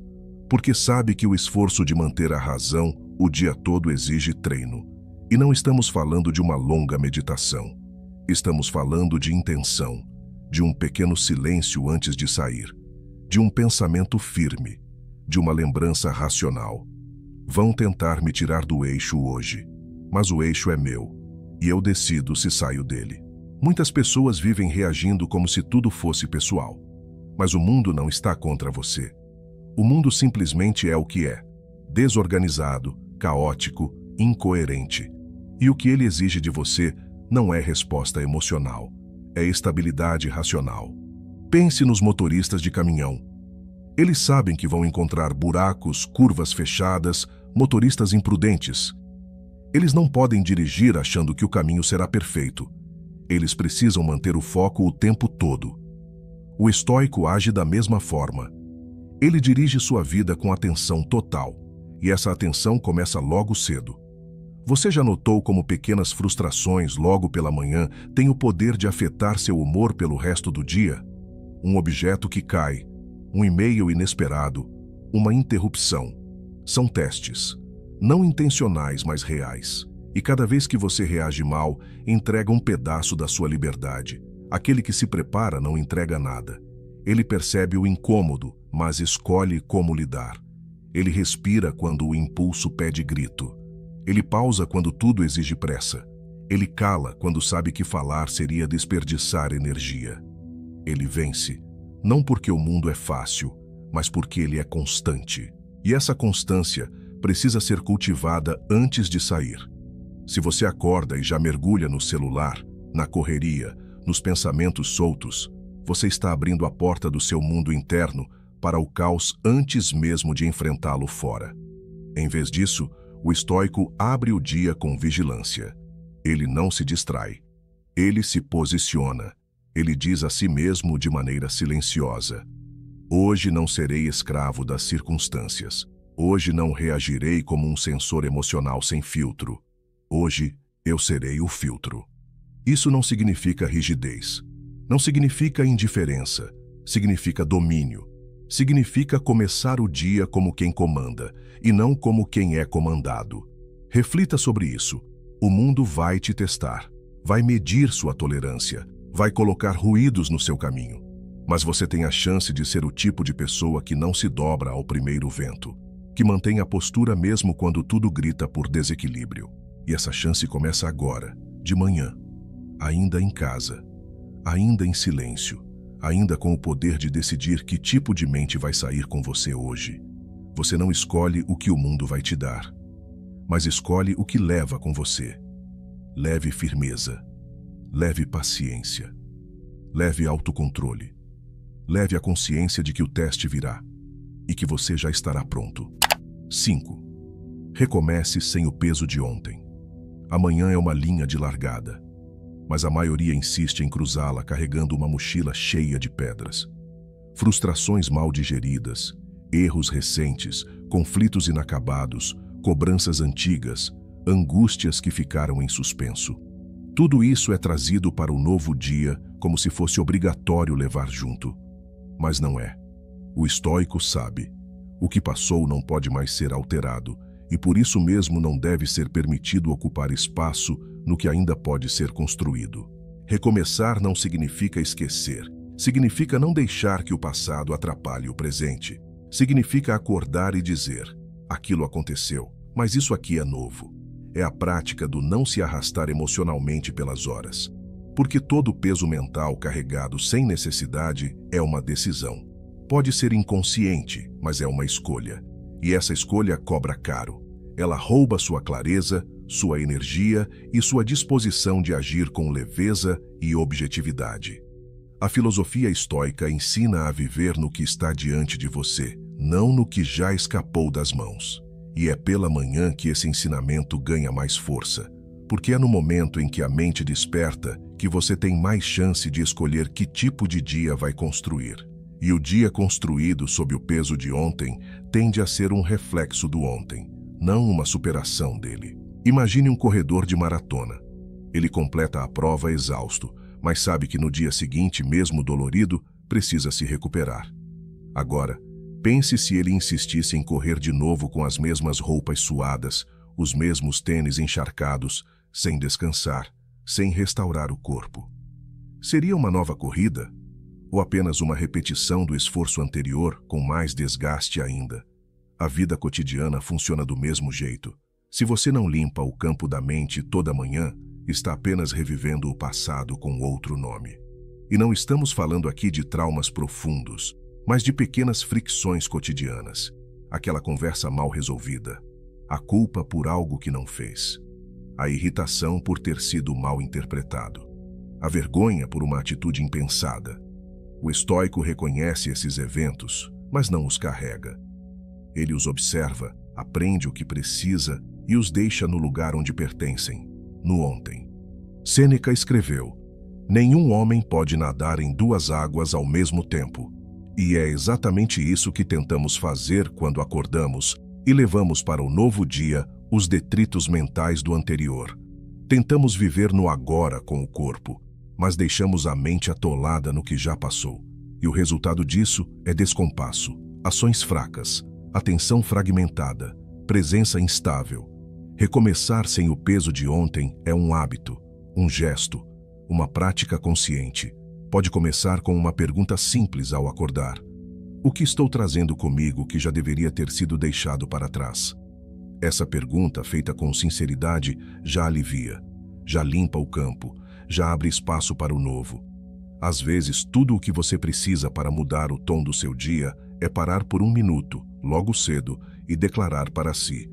porque sabe que o esforço de manter a razão o dia todo exige treino. E não estamos falando de uma longa meditação. Estamos falando de intenção, de um pequeno silêncio antes de sair, de um pensamento firme, de uma lembrança racional. Vão tentar me tirar do eixo hoje, mas o eixo é meu, e eu decido se saio dele. Muitas pessoas vivem reagindo como se tudo fosse pessoal, mas o mundo não está contra você. O mundo simplesmente é o que é, desorganizado, caótico, incoerente. E o que ele exige de você não é resposta emocional, é estabilidade racional. Pense nos motoristas de caminhão. Eles sabem que vão encontrar buracos, curvas fechadas, motoristas imprudentes. Eles não podem dirigir achando que o caminho será perfeito. Eles precisam manter o foco o tempo todo. O estoico age da mesma forma. Ele dirige sua vida com atenção total, e essa atenção começa logo cedo. Você já notou como pequenas frustrações logo pela manhã têm o poder de afetar seu humor pelo resto do dia? Um objeto que cai, um e-mail inesperado, uma interrupção. São testes, não intencionais, mas reais. E cada vez que você reage mal, entrega um pedaço da sua liberdade. Aquele que se prepara não entrega nada. Ele percebe o incômodo, mas escolhe como lidar. Ele respira quando o impulso pede grito. Ele pausa quando tudo exige pressa. Ele cala quando sabe que falar seria desperdiçar energia. Ele vence, não porque o mundo é fácil, mas porque ele é constante. E essa constância precisa ser cultivada antes de sair. Se você acorda e já mergulha no celular, na correria, nos pensamentos soltos, você está abrindo a porta do seu mundo interno para o caos antes mesmo de enfrentá-lo fora. Em vez disso, o estoico abre o dia com vigilância. Ele não se distrai. Ele se posiciona. Ele diz a si mesmo de maneira silenciosa: hoje não serei escravo das circunstâncias. Hoje não reagirei como um sensor emocional sem filtro. Hoje eu serei o filtro. Isso não significa rigidez. Não significa indiferença. Significa domínio. Significa começar o dia como quem comanda, e não como quem é comandado. Reflita sobre isso. O mundo vai te testar, vai medir sua tolerância, vai colocar ruídos no seu caminho. Mas você tem a chance de ser o tipo de pessoa que não se dobra ao primeiro vento, que mantém a postura mesmo quando tudo grita por desequilíbrio. E essa chance começa agora, de manhã, ainda em casa, ainda em silêncio, ainda com o poder de decidir que tipo de mente vai sair com você hoje. Você não escolhe o que o mundo vai te dar, mas escolhe o que leva com você. Leve firmeza, leve paciência, leve autocontrole, leve a consciência de que o teste virá e que você já estará pronto. 5. Recomece sem o peso de ontem. Amanhã é uma linha de largada, mas a maioria insiste em cruzá-la carregando uma mochila cheia de pedras. Frustrações mal digeridas, erros recentes, conflitos inacabados, cobranças antigas, angústias que ficaram em suspenso. Tudo isso é trazido para o novo dia como se fosse obrigatório levar junto. Mas não é. O estoico sabe. O que passou não pode mais ser alterado, e por isso mesmo não deve ser permitido ocupar espaço no que ainda pode ser construído. Recomeçar não significa esquecer. Significa não deixar que o passado atrapalhe o presente. Significa acordar e dizer: aquilo aconteceu, mas isso aqui é novo. É a prática do não se arrastar emocionalmente pelas horas. Porque todo peso mental carregado sem necessidade é uma decisão. Pode ser inconsciente, mas é uma escolha. E essa escolha cobra caro. Ela rouba sua clareza, sua energia e sua disposição de agir com leveza e objetividade. A filosofia estoica ensina a viver no que está diante de você, não no que já escapou das mãos. E é pela manhã que esse ensinamento ganha mais força, porque é no momento em que a mente desperta que você tem mais chance de escolher que tipo de dia vai construir. E o dia construído sob o peso de ontem tende a ser um reflexo do ontem, não uma superação dele. Imagine um corredor de maratona. Ele completa a prova exausto, mas sabe que no dia seguinte, mesmo dolorido, precisa se recuperar. Agora, pense se ele insistisse em correr de novo com as mesmas roupas suadas, os mesmos tênis encharcados, sem descansar, sem restaurar o corpo. Seria uma nova corrida? Ou apenas uma repetição do esforço anterior com mais desgaste ainda? A vida cotidiana funciona do mesmo jeito. Se você não limpa o campo da mente toda manhã, está apenas revivendo o passado com outro nome. E não estamos falando aqui de traumas profundos, mas de pequenas fricções cotidianas. Aquela conversa mal resolvida, a culpa por algo que não fez, a irritação por ter sido mal interpretado, a vergonha por uma atitude impensada. O estoico reconhece esses eventos, mas não os carrega. Ele os observa, aprende o que precisa e os deixa no lugar onde pertencem, no ontem. Sêneca escreveu: "Nenhum homem pode nadar em duas águas ao mesmo tempo." E é exatamente isso que tentamos fazer quando acordamos e levamos para o novo dia os detritos mentais do anterior. Tentamos viver no agora com o corpo, mas deixamos a mente atolada no que já passou. E o resultado disso é descompasso, ações fracas, atenção fragmentada, presença instável. Recomeçar sem o peso de ontem é um hábito, um gesto, uma prática consciente. Pode começar com uma pergunta simples ao acordar: o que estou trazendo comigo que já deveria ter sido deixado para trás? Essa pergunta, feita com sinceridade, já alivia, já limpa o campo, já abre espaço para o novo. Às vezes, tudo o que você precisa para mudar o tom do seu dia é parar por um minuto, logo cedo, e declarar para si: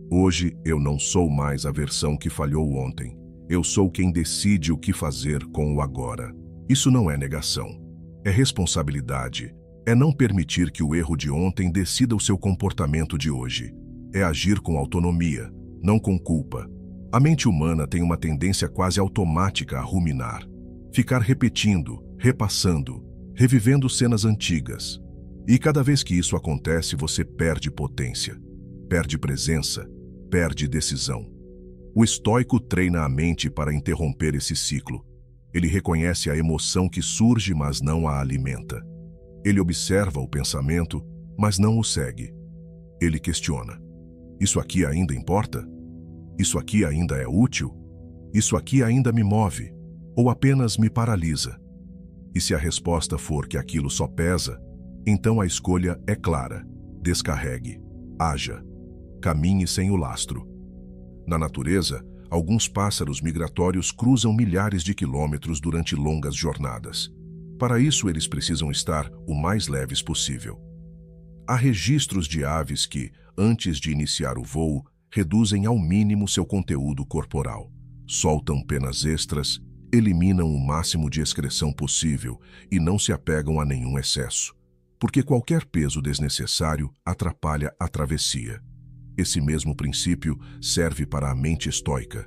hoje eu não sou mais a versão que falhou ontem. Eu sou quem decide o que fazer com o agora. Isso não é negação. É responsabilidade. É não permitir que o erro de ontem decida o seu comportamento de hoje. É agir com autonomia, não com culpa. A mente humana tem uma tendência quase automática a ruminar. Ficar repetindo, repassando, revivendo cenas antigas. E cada vez que isso acontece, você perde potência, perde presença, perde decisão. O estoico treina a mente para interromper esse ciclo. Ele reconhece a emoção que surge, mas não a alimenta. Ele observa o pensamento, mas não o segue. Ele questiona: isso aqui ainda importa? Isso aqui ainda é útil? Isso aqui ainda me move? Ou apenas me paralisa? E se a resposta for que aquilo só pesa, então a escolha é clara: descarregue, haja, caminhe sem o lastro. Na natureza, alguns pássaros migratórios cruzam milhares de quilômetros durante longas jornadas. Para isso, eles precisam estar o mais leves possível. Há registros de aves que, antes de iniciar o voo, reduzem ao mínimo seu conteúdo corporal, soltam penas extras, eliminam o máximo de excreção possível e não se apegam a nenhum excesso, porque qualquer peso desnecessário atrapalha a travessia. Esse mesmo princípio serve para a mente estoica.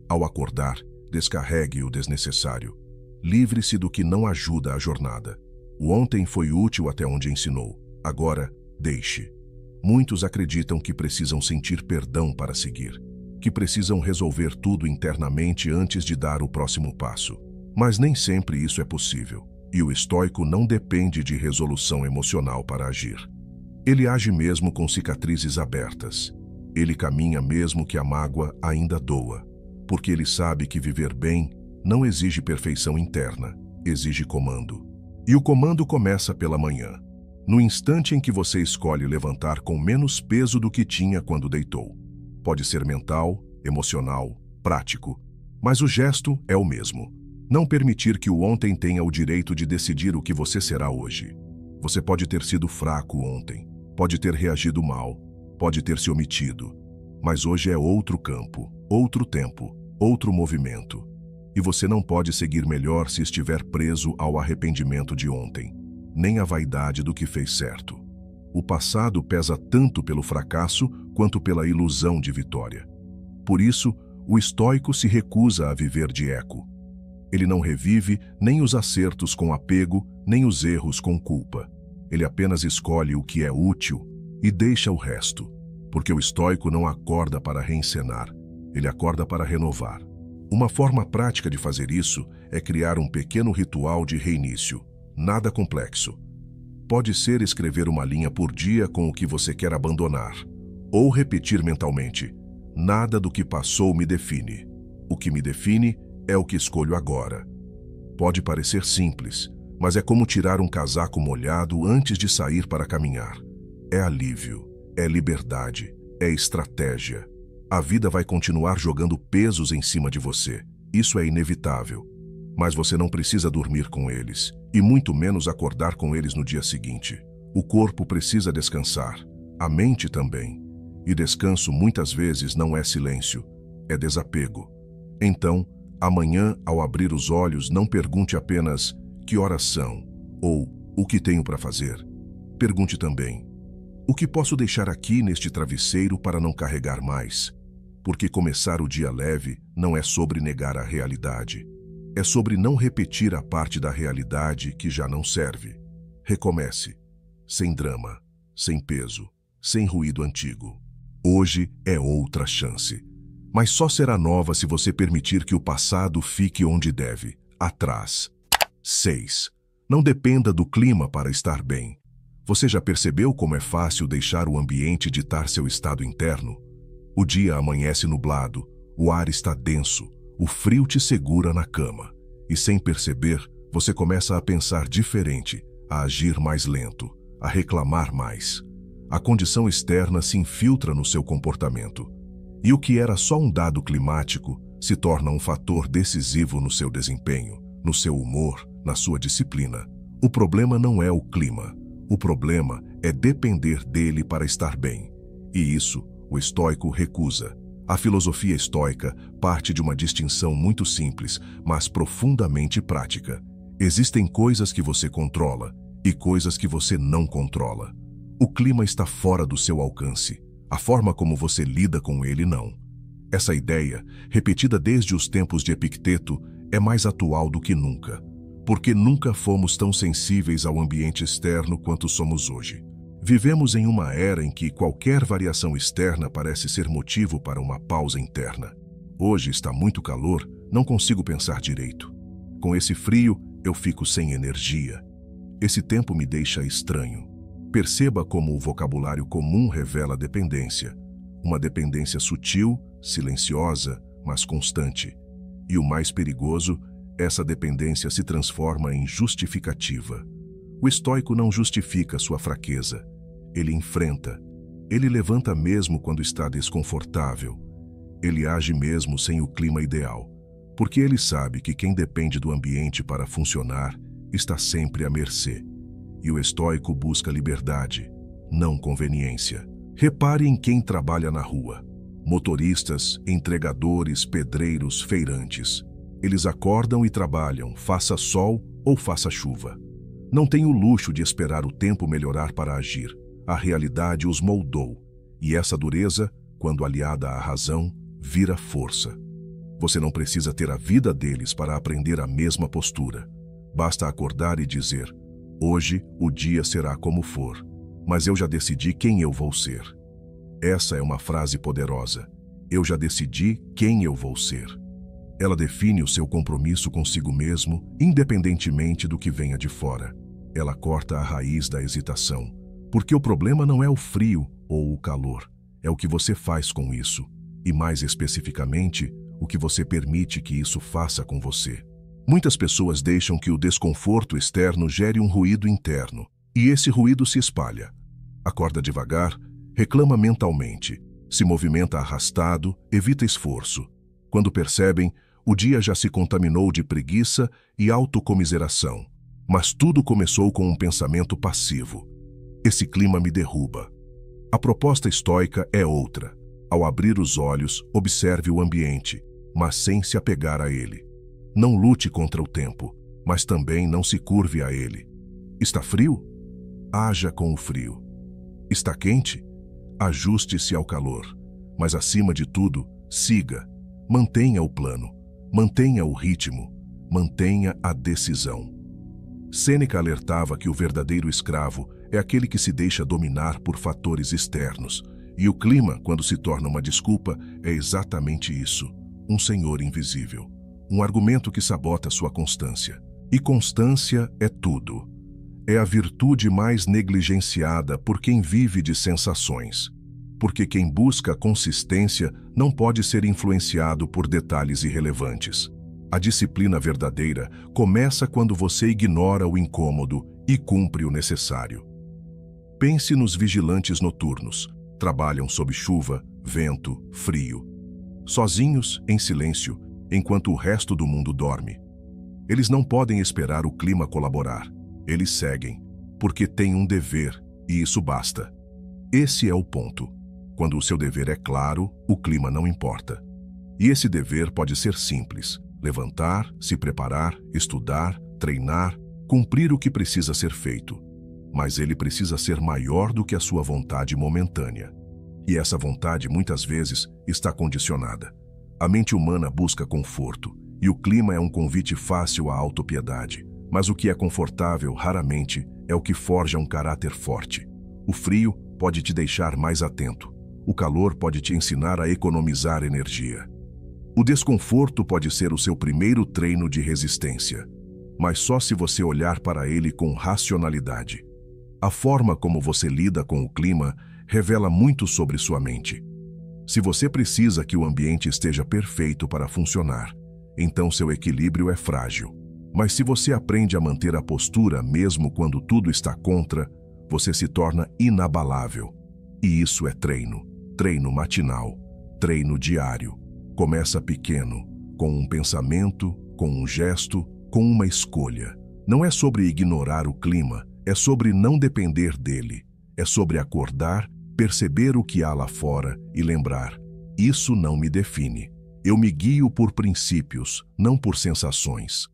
Ao acordar, descarregue o desnecessário. Livre-se do que não ajuda a jornada. O ontem foi útil até onde ensinou. Agora, deixe. Muitos acreditam que precisam sentir perdão para seguir, que precisam resolver tudo internamente antes de dar o próximo passo. Mas nem sempre isso é possível, e o estoico não depende de resolução emocional para agir. Ele age mesmo com cicatrizes abertas. Ele caminha mesmo que a mágoa ainda doa, porque ele sabe que viver bem não exige perfeição interna, exige comando. E o comando começa pela manhã, no instante em que você escolhe levantar com menos peso do que tinha quando deitou. Pode ser mental, emocional, prático, mas o gesto é o mesmo. Não permitir que o ontem tenha o direito de decidir o que você será hoje. Você pode ter sido fraco ontem, pode ter reagido mal, pode ter se omitido, mas hoje é outro campo, outro tempo, outro movimento. E você não pode seguir melhor se estiver preso ao arrependimento de ontem, nem à vaidade do que fez certo. O passado pesa tanto pelo fracasso quanto pela ilusão de vitória. Por isso, o estoico se recusa a viver de eco. Ele não revive nem os acertos com apego, nem os erros com culpa. Ele apenas escolhe o que é útil e deixa o resto, porque o estoico não acorda para reencenar. ele acorda para renovar. Uma forma prática de fazer isso é criar um pequeno ritual de reinício, nada complexo. Pode ser escrever uma linha por dia com o que você quer abandonar, ou repetir mentalmente: nada do que passou me define. O que me define é o que escolho agora. Pode parecer simples, mas é como tirar um casaco molhado antes de sair para caminhar. É alívio, é liberdade, é estratégia. A vida vai continuar jogando pesos em cima de você. Isso é inevitável. Mas você não precisa dormir com eles, e muito menos acordar com eles no dia seguinte. O corpo precisa descansar, a mente também. E descanso muitas vezes não é silêncio, é desapego. Então, amanhã, ao abrir os olhos, não pergunte apenas que horas são ou o que tenho para fazer. Pergunte também: o que posso deixar aqui neste travesseiro para não carregar mais? Porque começar o dia leve não é sobre negar a realidade. É sobre não repetir a parte da realidade que já não serve. Recomece, sem drama, sem peso, sem ruído antigo. Hoje é outra chance. Mas só será nova se você permitir que o passado fique onde deve, atrás. 6. Não dependa do clima para estar bem. Você já percebeu como é fácil deixar o ambiente ditar seu estado interno? O dia amanhece nublado, o ar está denso, o frio te segura na cama. E sem perceber, você começa a pensar diferente, a agir mais lento, a reclamar mais. A condição externa se infiltra no seu comportamento. E o que era só um dado climático se torna um fator decisivo no seu desempenho, no seu humor, na sua disciplina. O problema não é o clima. O problema é depender dele para estar bem. E isso, o estoico recusa. A filosofia estoica parte de uma distinção muito simples, mas profundamente prática. Existem coisas que você controla e coisas que você não controla. O clima está fora do seu alcance. A forma como você lida com ele, não. Essa ideia, repetida desde os tempos de Epicteto, é mais atual do que nunca. Porque nunca fomos tão sensíveis ao ambiente externo quanto somos hoje. Vivemos em uma era em que qualquer variação externa parece ser motivo para uma pausa interna. Hoje está muito calor, não consigo pensar direito. Com esse frio, eu fico sem energia. Esse tempo me deixa estranho. Perceba como o vocabulário comum revela dependência. Uma dependência sutil, silenciosa, mas constante. E o mais perigoso, essa dependência se transforma em justificativa. O estoico não justifica sua fraqueza. Ele enfrenta. Ele levanta mesmo quando está desconfortável. Ele age mesmo sem o clima ideal. Porque ele sabe que quem depende do ambiente para funcionar está sempre à mercê. E o estoico busca liberdade, não conveniência. Repare em quem trabalha na rua. Motoristas, entregadores, pedreiros, feirantes. Eles acordam e trabalham, faça sol ou faça chuva. Não têm o luxo de esperar o tempo melhorar para agir. A realidade os moldou. E essa dureza, quando aliada à razão, vira força. Você não precisa ter a vida deles para aprender a mesma postura. Basta acordar e dizer: hoje o dia será como for, mas eu já decidi quem eu vou ser. Essa é uma frase poderosa. Eu já decidi quem eu vou ser. Ela define o seu compromisso consigo mesmo, independentemente do que venha de fora. Ela corta a raiz da hesitação, porque o problema não é o frio ou o calor, é o que você faz com isso, e mais especificamente, o que você permite que isso faça com você. Muitas pessoas deixam que o desconforto externo gere um ruído interno, e esse ruído se espalha. Acorda devagar, reclama mentalmente, se movimenta arrastado, evita esforço. Quando percebem, o dia já se contaminou de preguiça e autocomiseração. Mas tudo começou com um pensamento passivo. Esse clima me derruba. A proposta estoica é outra. Ao abrir os olhos, observe o ambiente, mas sem se apegar a ele. Não lute contra o tempo, mas também não se curve a ele. Está frio? Haja com o frio. Está quente? Ajuste-se ao calor. Mas acima de tudo, siga. Mantenha o plano. Mantenha o ritmo. Mantenha a decisão. Sêneca alertava que o verdadeiro escravo é aquele que se deixa dominar por fatores externos, E o clima, quando se torna uma desculpa, é exatamente isso: um senhor invisível. Um argumento que sabota sua constância. E constância é tudo. É a virtude mais negligenciada por quem vive de sensações. Porque quem busca consistência não pode ser influenciado por detalhes irrelevantes. A disciplina verdadeira começa quando você ignora o incômodo e cumpre o necessário. Pense nos vigilantes noturnos. Trabalham sob chuva, vento, frio. Sozinhos, em silêncio, enquanto o resto do mundo dorme. Eles não podem esperar o clima colaborar. Eles seguem, porque têm um dever, e isso basta. Esse é o ponto. Quando o seu dever é claro, o clima não importa. E esse dever pode ser simples: levantar, se preparar, estudar, treinar, cumprir o que precisa ser feito. Mas ele precisa ser maior do que a sua vontade momentânea. E essa vontade, muitas vezes, está condicionada. A mente humana busca conforto, e o clima é um convite fácil à autopiedade. Mas o que é confortável, raramente, é o que forja um caráter forte. O frio pode te deixar mais atento. O calor pode te ensinar a economizar energia. O desconforto pode ser o seu primeiro treino de resistência, mas só se você olhar para ele com racionalidade. A forma como você lida com o clima revela muito sobre sua mente. Se você precisa que o ambiente esteja perfeito para funcionar, então seu equilíbrio é frágil. Mas se você aprende a manter a postura mesmo quando tudo está contra, você se torna inabalável. E isso é treino. Treino matinal, treino diário. Começa pequeno, com um pensamento, com um gesto, com uma escolha. Não é sobre ignorar o clima, é sobre não depender dele. É sobre acordar, perceber o que há lá fora e lembrar: isso não me define. Eu me guio por princípios, não por sensações.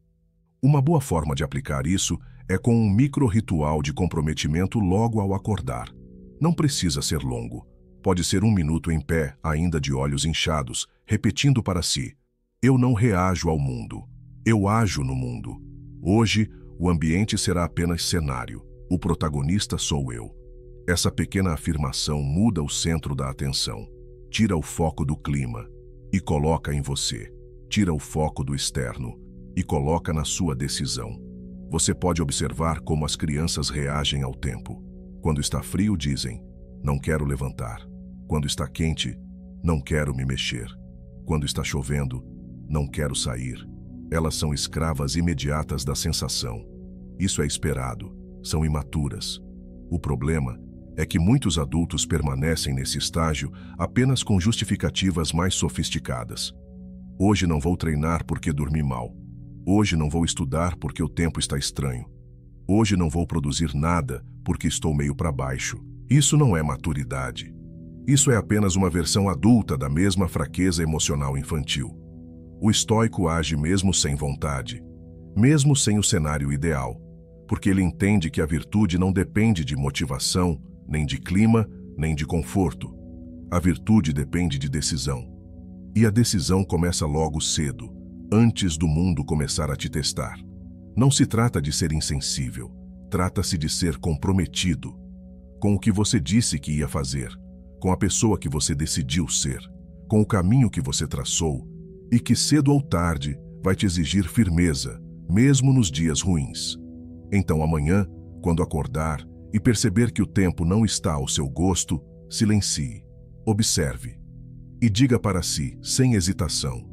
Uma boa forma de aplicar isso é com um micro-ritual de comprometimento logo ao acordar. Não precisa ser longo. Pode ser 1 minuto em pé, ainda de olhos inchados, repetindo para si: eu não reajo ao mundo, eu ajo no mundo. Hoje, o ambiente será apenas cenário. O protagonista sou eu. Essa pequena afirmação muda o centro da atenção. Tira o foco do clima e coloca em você. Tira o foco do externo e coloca na sua decisão. Você pode observar como as crianças reagem ao tempo. Quando está frio, dizem: não quero levantar. Quando está quente, não quero me mexer. Quando está chovendo, não quero sair. Elas são escravas imediatas da sensação. Isso é esperado. São imaturas. O problema é que muitos adultos permanecem nesse estágio apenas com justificativas mais sofisticadas. Hoje não vou treinar porque dormi mal. Hoje não vou estudar porque o tempo está estranho. Hoje não vou produzir nada porque estou meio para baixo. Isso não é maturidade. Isso é apenas uma versão adulta da mesma fraqueza emocional infantil. O estoico age mesmo sem vontade, mesmo sem o cenário ideal, porque ele entende que a virtude não depende de motivação, nem de clima, nem de conforto. A virtude depende de decisão. E a decisão começa logo cedo, antes do mundo começar a te testar. Não se trata de ser insensível, trata-se de ser comprometido com o que você disse que ia fazer, com a pessoa que você decidiu ser, com o caminho que você traçou e que cedo ou tarde vai te exigir firmeza, mesmo nos dias ruins. Então amanhã, quando acordar e perceber que o tempo não está ao seu gosto, silencie, observe e diga para si, sem hesitação: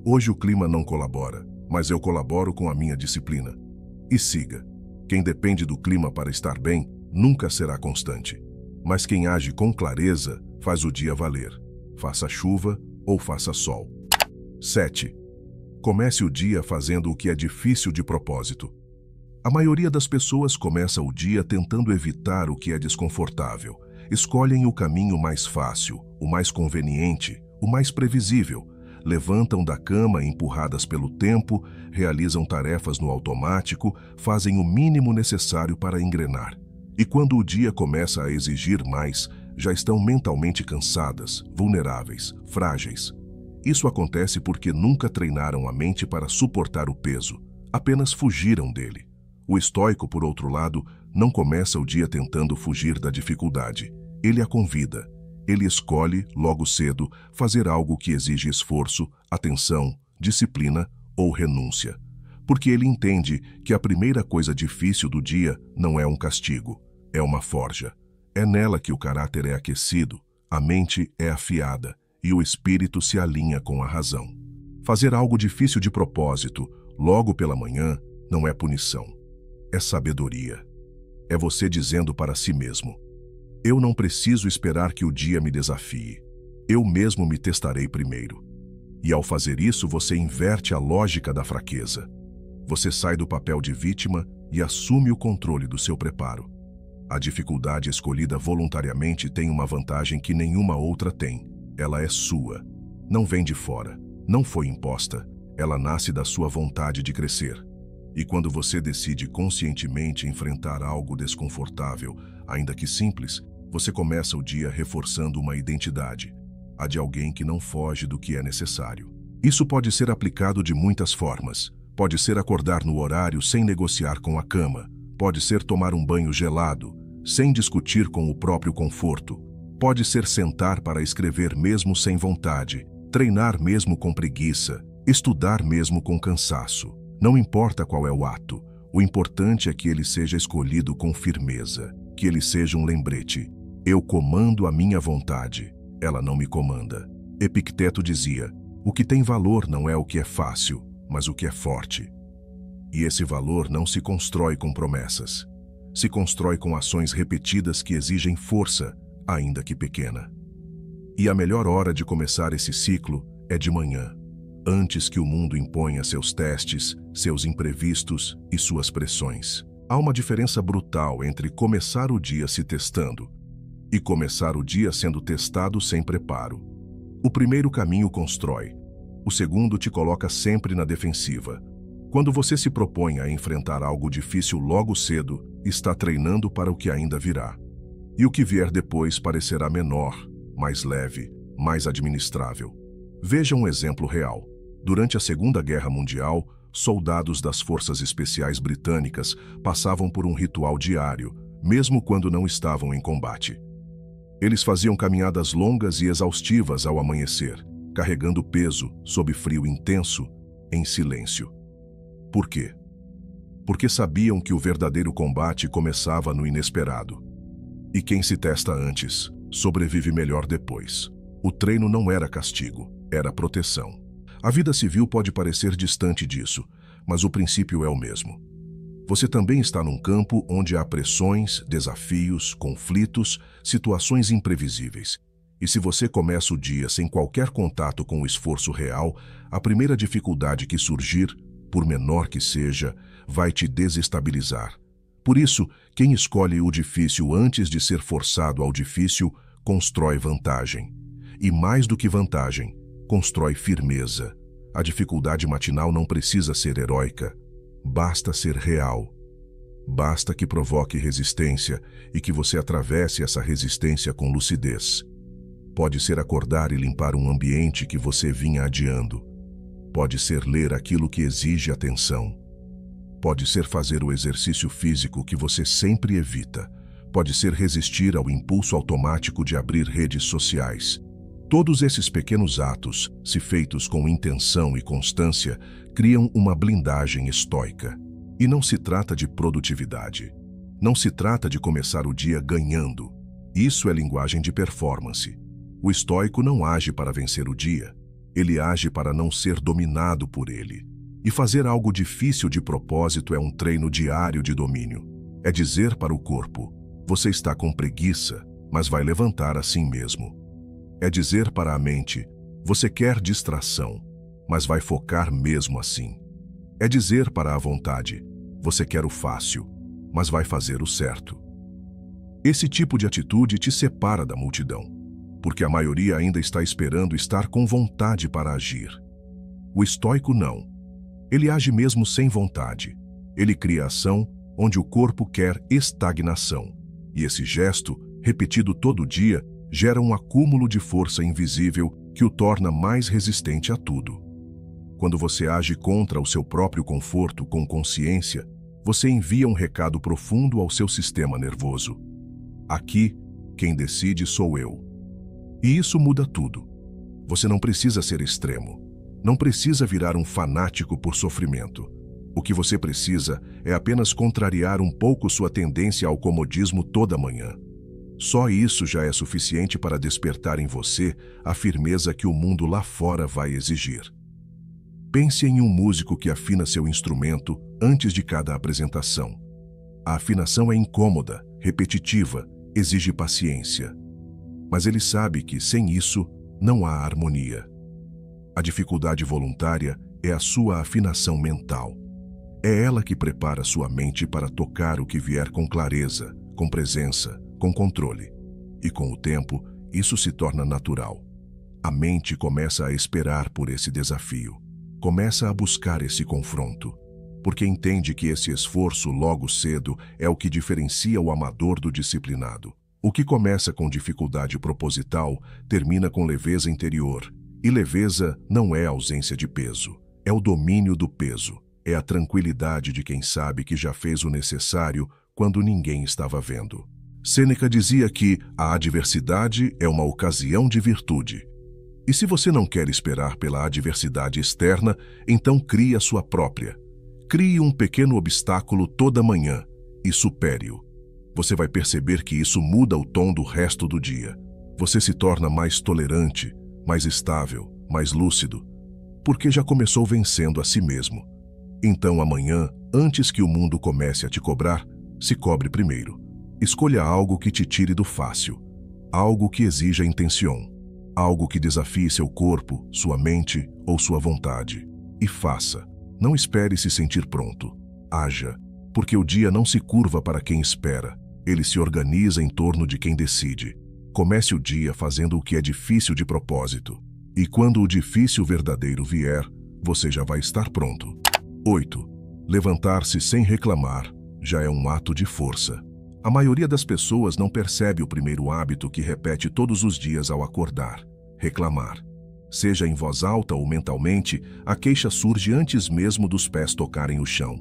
hoje o clima não colabora, mas eu colaboro com a minha disciplina. E siga. Quem depende do clima para estar bem nunca será constante. Mas quem age com clareza faz o dia valer, faça chuva ou faça sol. 7. Comece o dia fazendo o que é difícil de propósito. A maioria das pessoas começa o dia tentando evitar o que é desconfortável. Escolhem o caminho mais fácil, o mais conveniente, o mais previsível. Levantam da cama empurradas pelo tempo, realizam tarefas no automático, fazem o mínimo necessário para engrenar. E quando o dia começa a exigir mais, já estão mentalmente cansadas, vulneráveis, frágeis. Isso acontece porque nunca treinaram a mente para suportar o peso, apenas fugiram dele. O estoico, por outro lado, não começa o dia tentando fugir da dificuldade. Ele a convida. ele escolhe, logo cedo, fazer algo que exige esforço, atenção, disciplina ou renúncia. Porque ele entende que a primeira coisa difícil do dia não é um castigo, é uma forja. É nela que o caráter é aquecido, a mente é afiada e o espírito se alinha com a razão. Fazer algo difícil de propósito, logo pela manhã, não é punição, é sabedoria. É você dizendo para si mesmo: eu não preciso esperar que o dia me desafie. Eu mesmo me testarei primeiro. E ao fazer isso, você inverte a lógica da fraqueza. Você sai do papel de vítima e assume o controle do seu preparo. A dificuldade escolhida voluntariamente tem uma vantagem que nenhuma outra tem. Ela é sua. Não vem de fora. Não foi imposta. Ela nasce da sua vontade de crescer. E quando você decide conscientemente enfrentar algo desconfortável, ainda que simples, você começa o dia reforçando uma identidade, a de alguém que não foge do que é necessário. Isso pode ser aplicado de muitas formas. Pode ser acordar no horário sem negociar com a cama. Pode ser tomar um banho gelado, sem discutir com o próprio conforto. Pode ser sentar para escrever mesmo sem vontade, treinar mesmo com preguiça, estudar mesmo com cansaço. Não importa qual é o ato, o importante é que ele seja escolhido com firmeza, que ele seja um lembrete. Eu comando a minha vontade, ela não me comanda. Epicteto dizia: o que tem valor não é o que é fácil, mas o que é forte. E esse valor não se constrói com promessas. Se constrói com ações repetidas que exigem força, ainda que pequena. E a melhor hora de começar esse ciclo é de manhã, antes que o mundo imponha seus testes, seus imprevistos e suas pressões. Há uma diferença brutal entre começar o dia se testando e começar o dia sendo testado sem preparo. O primeiro caminho constrói. O segundo te coloca sempre na defensiva. Quando você se propõe a enfrentar algo difícil logo cedo, está treinando para o que ainda virá. E o que vier depois parecerá menor, mais leve, mais administrável. Veja um exemplo real. Durante a Segunda Guerra Mundial, soldados das Forças Especiais Britânicas passavam por um ritual diário, mesmo quando não estavam em combate. Eles faziam caminhadas longas e exaustivas ao amanhecer, carregando peso, sob frio intenso, em silêncio. Por quê? Porque sabiam que o verdadeiro combate começava no inesperado. E quem se testa antes, sobrevive melhor depois. O treino não era castigo, era proteção. A vida civil pode parecer distante disso, mas o princípio é o mesmo. Você também está num campo onde há pressões, desafios, conflitos, situações imprevisíveis. E se você começa o dia sem qualquer contato com o esforço real, a primeira dificuldade que surgir, por menor que seja, vai te desestabilizar. Por isso, quem escolhe o difícil antes de ser forçado ao difícil, constrói vantagem. E mais do que vantagem, constrói firmeza. A dificuldade matinal não precisa ser heróica. Basta ser real. Basta que provoque resistência e que você atravesse essa resistência com lucidez. Pode ser acordar e limpar um ambiente que você vinha adiando. Pode ser ler aquilo que exige atenção. Pode ser fazer o exercício físico que você sempre evita. Pode ser resistir ao impulso automático de abrir redes sociais. Todos esses pequenos atos, se feitos com intenção e constância, criam uma blindagem estoica. E não se trata de produtividade. Não se trata de começar o dia ganhando. Isso é linguagem de performance. O estoico não age para vencer o dia. Ele age para não ser dominado por ele. E fazer algo difícil de propósito é um treino diário de domínio. É dizer para o corpo: você está com preguiça, mas vai levantar assim mesmo. É dizer para a mente: você quer distração, mas vai focar mesmo assim. É dizer para a vontade: você quer o fácil, mas vai fazer o certo. Esse tipo de atitude te separa da multidão, porque a maioria ainda está esperando estar com vontade para agir. O estoico não. Ele age mesmo sem vontade. Ele cria ação onde o corpo quer estagnação. E esse gesto, repetido todo dia, gera um acúmulo de força invisível que o torna mais resistente a tudo. Quando você age contra o seu próprio conforto com consciência, você envia um recado profundo ao seu sistema nervoso. Aqui, quem decide sou eu. E isso muda tudo. Você não precisa ser extremo. Não precisa virar um fanático por sofrimento. O que você precisa é apenas contrariar um pouco sua tendência ao comodismo toda manhã. Só isso já é suficiente para despertar em você a firmeza que o mundo lá fora vai exigir. Pense em um músico que afina seu instrumento antes de cada apresentação. A afinação é incômoda, repetitiva, exige paciência. Mas ele sabe que, sem isso, não há harmonia. A dificuldade voluntária é a sua afinação mental. É ela que prepara sua mente para tocar o que vier com clareza, com presença, com controle. E com o tempo, isso se torna natural. A mente começa a esperar por esse desafio. Começa a buscar esse confronto, porque entende que esse esforço logo cedo é o que diferencia o amador do disciplinado. O que começa com dificuldade proposital termina com leveza interior. E leveza não é ausência de peso, é o domínio do peso. É a tranquilidade de quem sabe que já fez o necessário quando ninguém estava vendo. Sêneca dizia que a adversidade é uma ocasião de virtude. E se você não quer esperar pela adversidade externa, então crie a sua própria. Crie um pequeno obstáculo toda manhã e supere-o. Você vai perceber que isso muda o tom do resto do dia. Você se torna mais tolerante, mais estável, mais lúcido, porque já começou vencendo a si mesmo. Então amanhã, antes que o mundo comece a te cobrar, se cobre primeiro. Escolha algo que te tire do fácil, algo que exija intenção, algo que desafie seu corpo, sua mente ou sua vontade. E faça. Não espere se sentir pronto. Haja, porque o dia não se curva para quem espera, ele se organiza em torno de quem decide. Comece o dia fazendo o que é difícil de propósito. E quando o difícil verdadeiro vier, você já vai estar pronto. 8. Levantar-se sem reclamar já é um ato de força. A maioria das pessoas não percebe o primeiro hábito que repete todos os dias ao acordar: reclamar. Seja em voz alta ou mentalmente, a queixa surge antes mesmo dos pés tocarem o chão.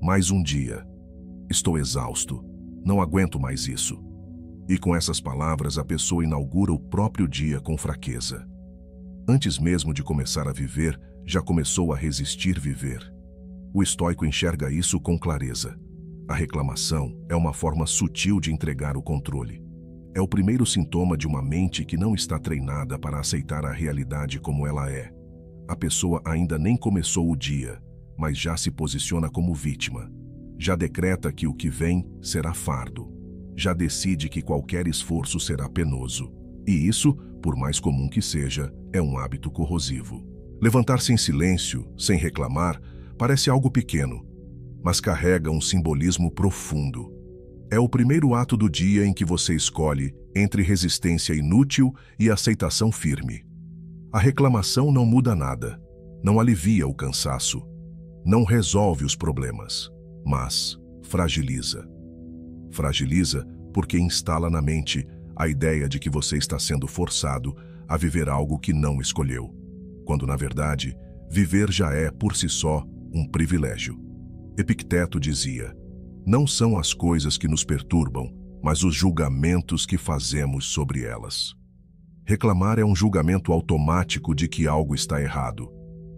Mais um dia. Estou exausto. Não aguento mais isso. E com essas palavras a pessoa inaugura o próprio dia com fraqueza. Antes mesmo de começar a viver, já começou a resistir viver. O estoico enxerga isso com clareza. A reclamação é uma forma sutil de entregar o controle. É o primeiro sintoma de uma mente que não está treinada para aceitar a realidade como ela é. A pessoa ainda nem começou o dia, mas já se posiciona como vítima. Já decreta que o que vem será fardo. Já decide que qualquer esforço será penoso. E isso, por mais comum que seja, é um hábito corrosivo. Levantar-se em silêncio, sem reclamar, parece algo pequeno, mas carrega um simbolismo profundo. É o primeiro ato do dia em que você escolhe entre resistência inútil e aceitação firme. A reclamação não muda nada, não alivia o cansaço, não resolve os problemas, mas fragiliza. Fragiliza porque instala na mente a ideia de que você está sendo forçado a viver algo que não escolheu, quando, na verdade, viver já é, por si só, um privilégio. Epicteto dizia: não são as coisas que nos perturbam, mas os julgamentos que fazemos sobre elas. Reclamar é um julgamento automático de que algo está errado.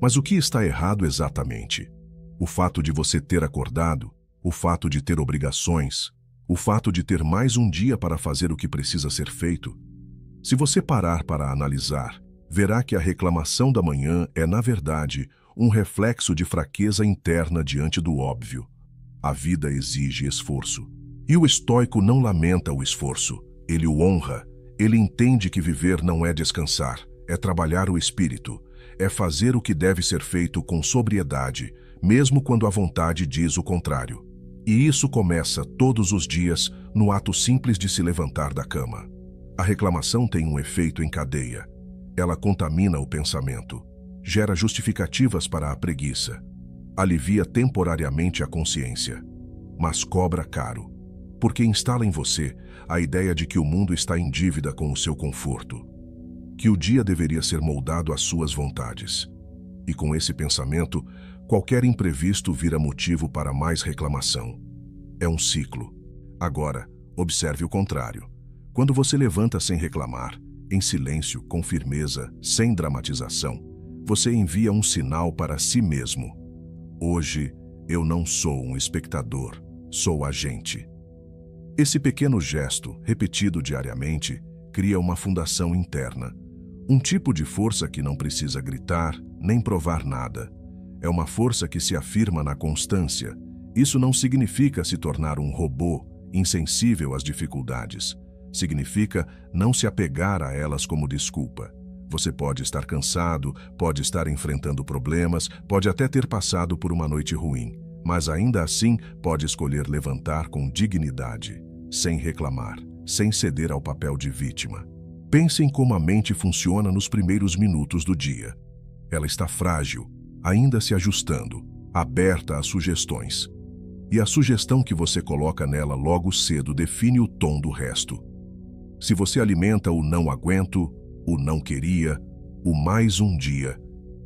Mas o que está errado exatamente? O fato de você ter acordado, o fato de ter obrigações, o fato de ter mais um dia para fazer o que precisa ser feito? Se você parar para analisar, verá que a reclamação da manhã é, na verdade, um reflexo de fraqueza interna diante do óbvio. A vida exige esforço. E o estoico não lamenta o esforço, ele o honra. Ele entende que viver não é descansar, é trabalhar o espírito, é fazer o que deve ser feito com sobriedade, mesmo quando a vontade diz o contrário. E isso começa todos os dias no ato simples de se levantar da cama. A reclamação tem um efeito em cadeia. Ela contamina o pensamento, gera justificativas para a preguiça, alivia temporariamente a consciência, mas cobra caro, porque instala em você a ideia de que o mundo está em dívida com o seu conforto, que o dia deveria ser moldado às suas vontades. E com esse pensamento, qualquer imprevisto vira motivo para mais reclamação. É um ciclo. Agora, observe o contrário. Quando você levanta sem reclamar, em silêncio, com firmeza, sem dramatização, você envia um sinal para si mesmo. Hoje, eu não sou um espectador, sou agente. Esse pequeno gesto, repetido diariamente, cria uma fundação interna. Um tipo de força que não precisa gritar, nem provar nada. É uma força que se afirma na constância. Isso não significa se tornar um robô, insensível às dificuldades. Significa não se apegar a elas como desculpa. Você pode estar cansado, pode estar enfrentando problemas, pode até ter passado por uma noite ruim, mas ainda assim pode escolher levantar com dignidade, sem reclamar, sem ceder ao papel de vítima. Pense em como a mente funciona nos primeiros minutos do dia. Ela está frágil, ainda se ajustando, aberta a sugestões. E a sugestão que você coloca nela logo cedo define o tom do resto. Se você alimenta o não aguento, o não queria, o mais um dia,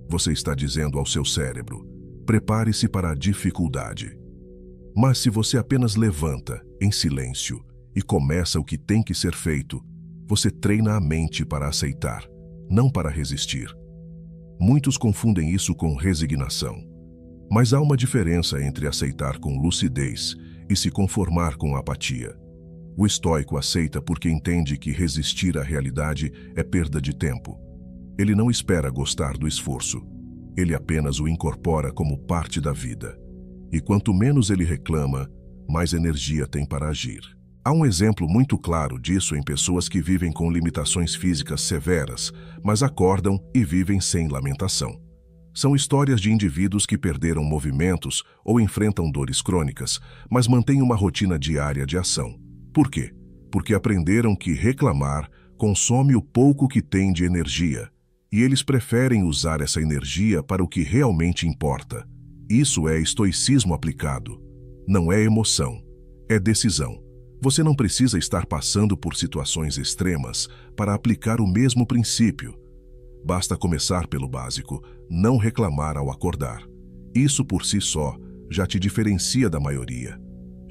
você está dizendo ao seu cérebro: prepare-se para a dificuldade. Mas se você apenas levanta, em silêncio, e começa o que tem que ser feito, você treina a mente para aceitar, não para resistir. Muitos confundem isso com resignação. Mas há uma diferença entre aceitar com lucidez e se conformar com apatia. O estoico aceita porque entende que resistir à realidade é perda de tempo. Ele não espera gostar do esforço. Ele apenas o incorpora como parte da vida. E quanto menos ele reclama, mais energia tem para agir. Há um exemplo muito claro disso em pessoas que vivem com limitações físicas severas, mas acordam e vivem sem lamentação. São histórias de indivíduos que perderam movimentos ou enfrentam dores crônicas, mas mantêm uma rotina diária de ação. Por quê? Porque aprenderam que reclamar consome o pouco que tem de energia, e eles preferem usar essa energia para o que realmente importa. Isso é estoicismo aplicado. Não é emoção, é decisão. Você não precisa estar passando por situações extremas para aplicar o mesmo princípio. Basta começar pelo básico, não reclamar ao acordar. Isso por si só já te diferencia da maioria.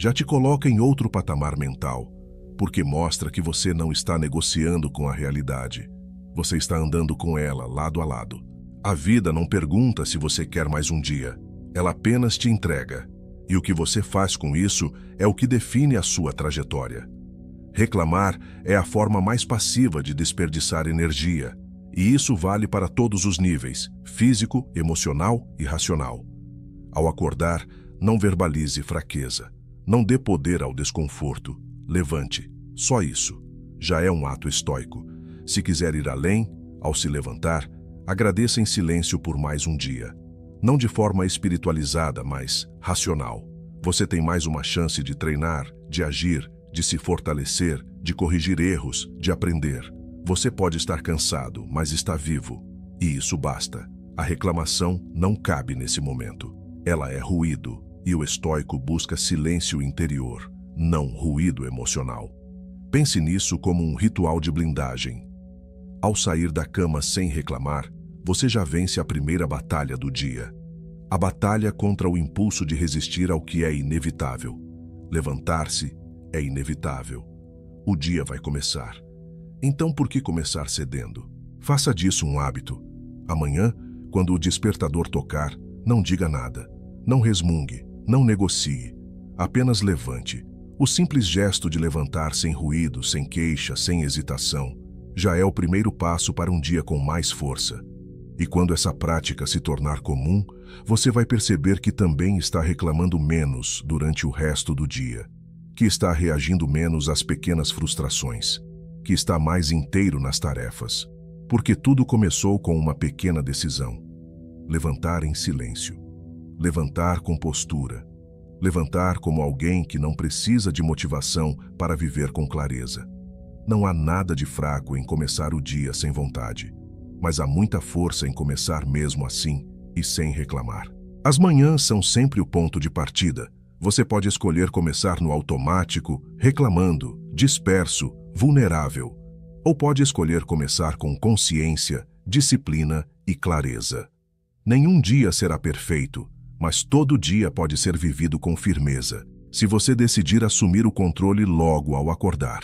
Já te coloca em outro patamar mental, porque mostra que você não está negociando com a realidade. Você está andando com ela lado a lado. A vida não pergunta se você quer mais um dia. Ela apenas te entrega. E o que você faz com isso é o que define a sua trajetória. Reclamar é a forma mais passiva de desperdiçar energia. E isso vale para todos os níveis, físico, emocional e racional. Ao acordar, não verbalize fraqueza. Não dê poder ao desconforto. Levante. Só isso. Já é um ato estoico. Se quiser ir além, ao se levantar, agradeça em silêncio por mais um dia. Não de forma espiritualizada, mas racional. Você tem mais uma chance de treinar, de agir, de se fortalecer, de corrigir erros, de aprender. Você pode estar cansado, mas está vivo. E isso basta. A reclamação não cabe nesse momento. Ela é ruído, e o estoico busca silêncio interior, não ruído emocional. Pense nisso como um ritual de blindagem. Ao sair da cama sem reclamar, você já vence a primeira batalha do dia. A batalha contra o impulso de resistir ao que é inevitável. Levantar-se é inevitável. O dia vai começar. Então por que começar cedendo? Faça disso um hábito. Amanhã, quando o despertador tocar, não diga nada. Não resmungue, não negocie. Apenas levante. O simples gesto de levantar sem ruído, sem queixa, sem hesitação, já é o primeiro passo para um dia com mais força. E quando essa prática se tornar comum, você vai perceber que também está reclamando menos durante o resto do dia, que está reagindo menos às pequenas frustrações, que está mais inteiro nas tarefas, porque tudo começou com uma pequena decisão: levantar em silêncio, levantar com postura, levantar como alguém que não precisa de motivação para viver com clareza. Não há nada de fraco em começar o dia sem vontade, mas há muita força em começar mesmo assim e sem reclamar. As manhãs são sempre o ponto de partida. Você pode escolher começar no automático, reclamando, disperso, vulnerável. Ou pode escolher começar com consciência, disciplina e clareza. Nenhum dia será perfeito, mas todo dia pode ser vivido com firmeza, se você decidir assumir o controle logo ao acordar.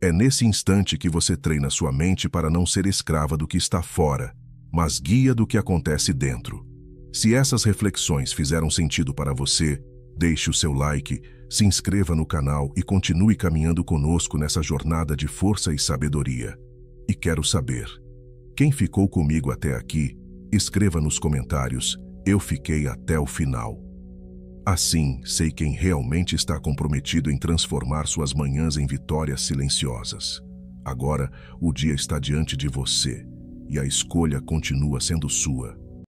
É nesse instante que você treina sua mente para não ser escrava do que está fora, mas guia do que acontece dentro. Se essas reflexões fizeram sentido para você, deixe o seu like, se inscreva no canal e continue caminhando conosco nessa jornada de força e sabedoria. E quero saber, quem ficou comigo até aqui? Escreva nos comentários, eu fiquei até o final. Assim, sei quem realmente está comprometido em transformar suas manhãs em vitórias silenciosas. Agora, o dia está diante de você, e a escolha continua sendo sua.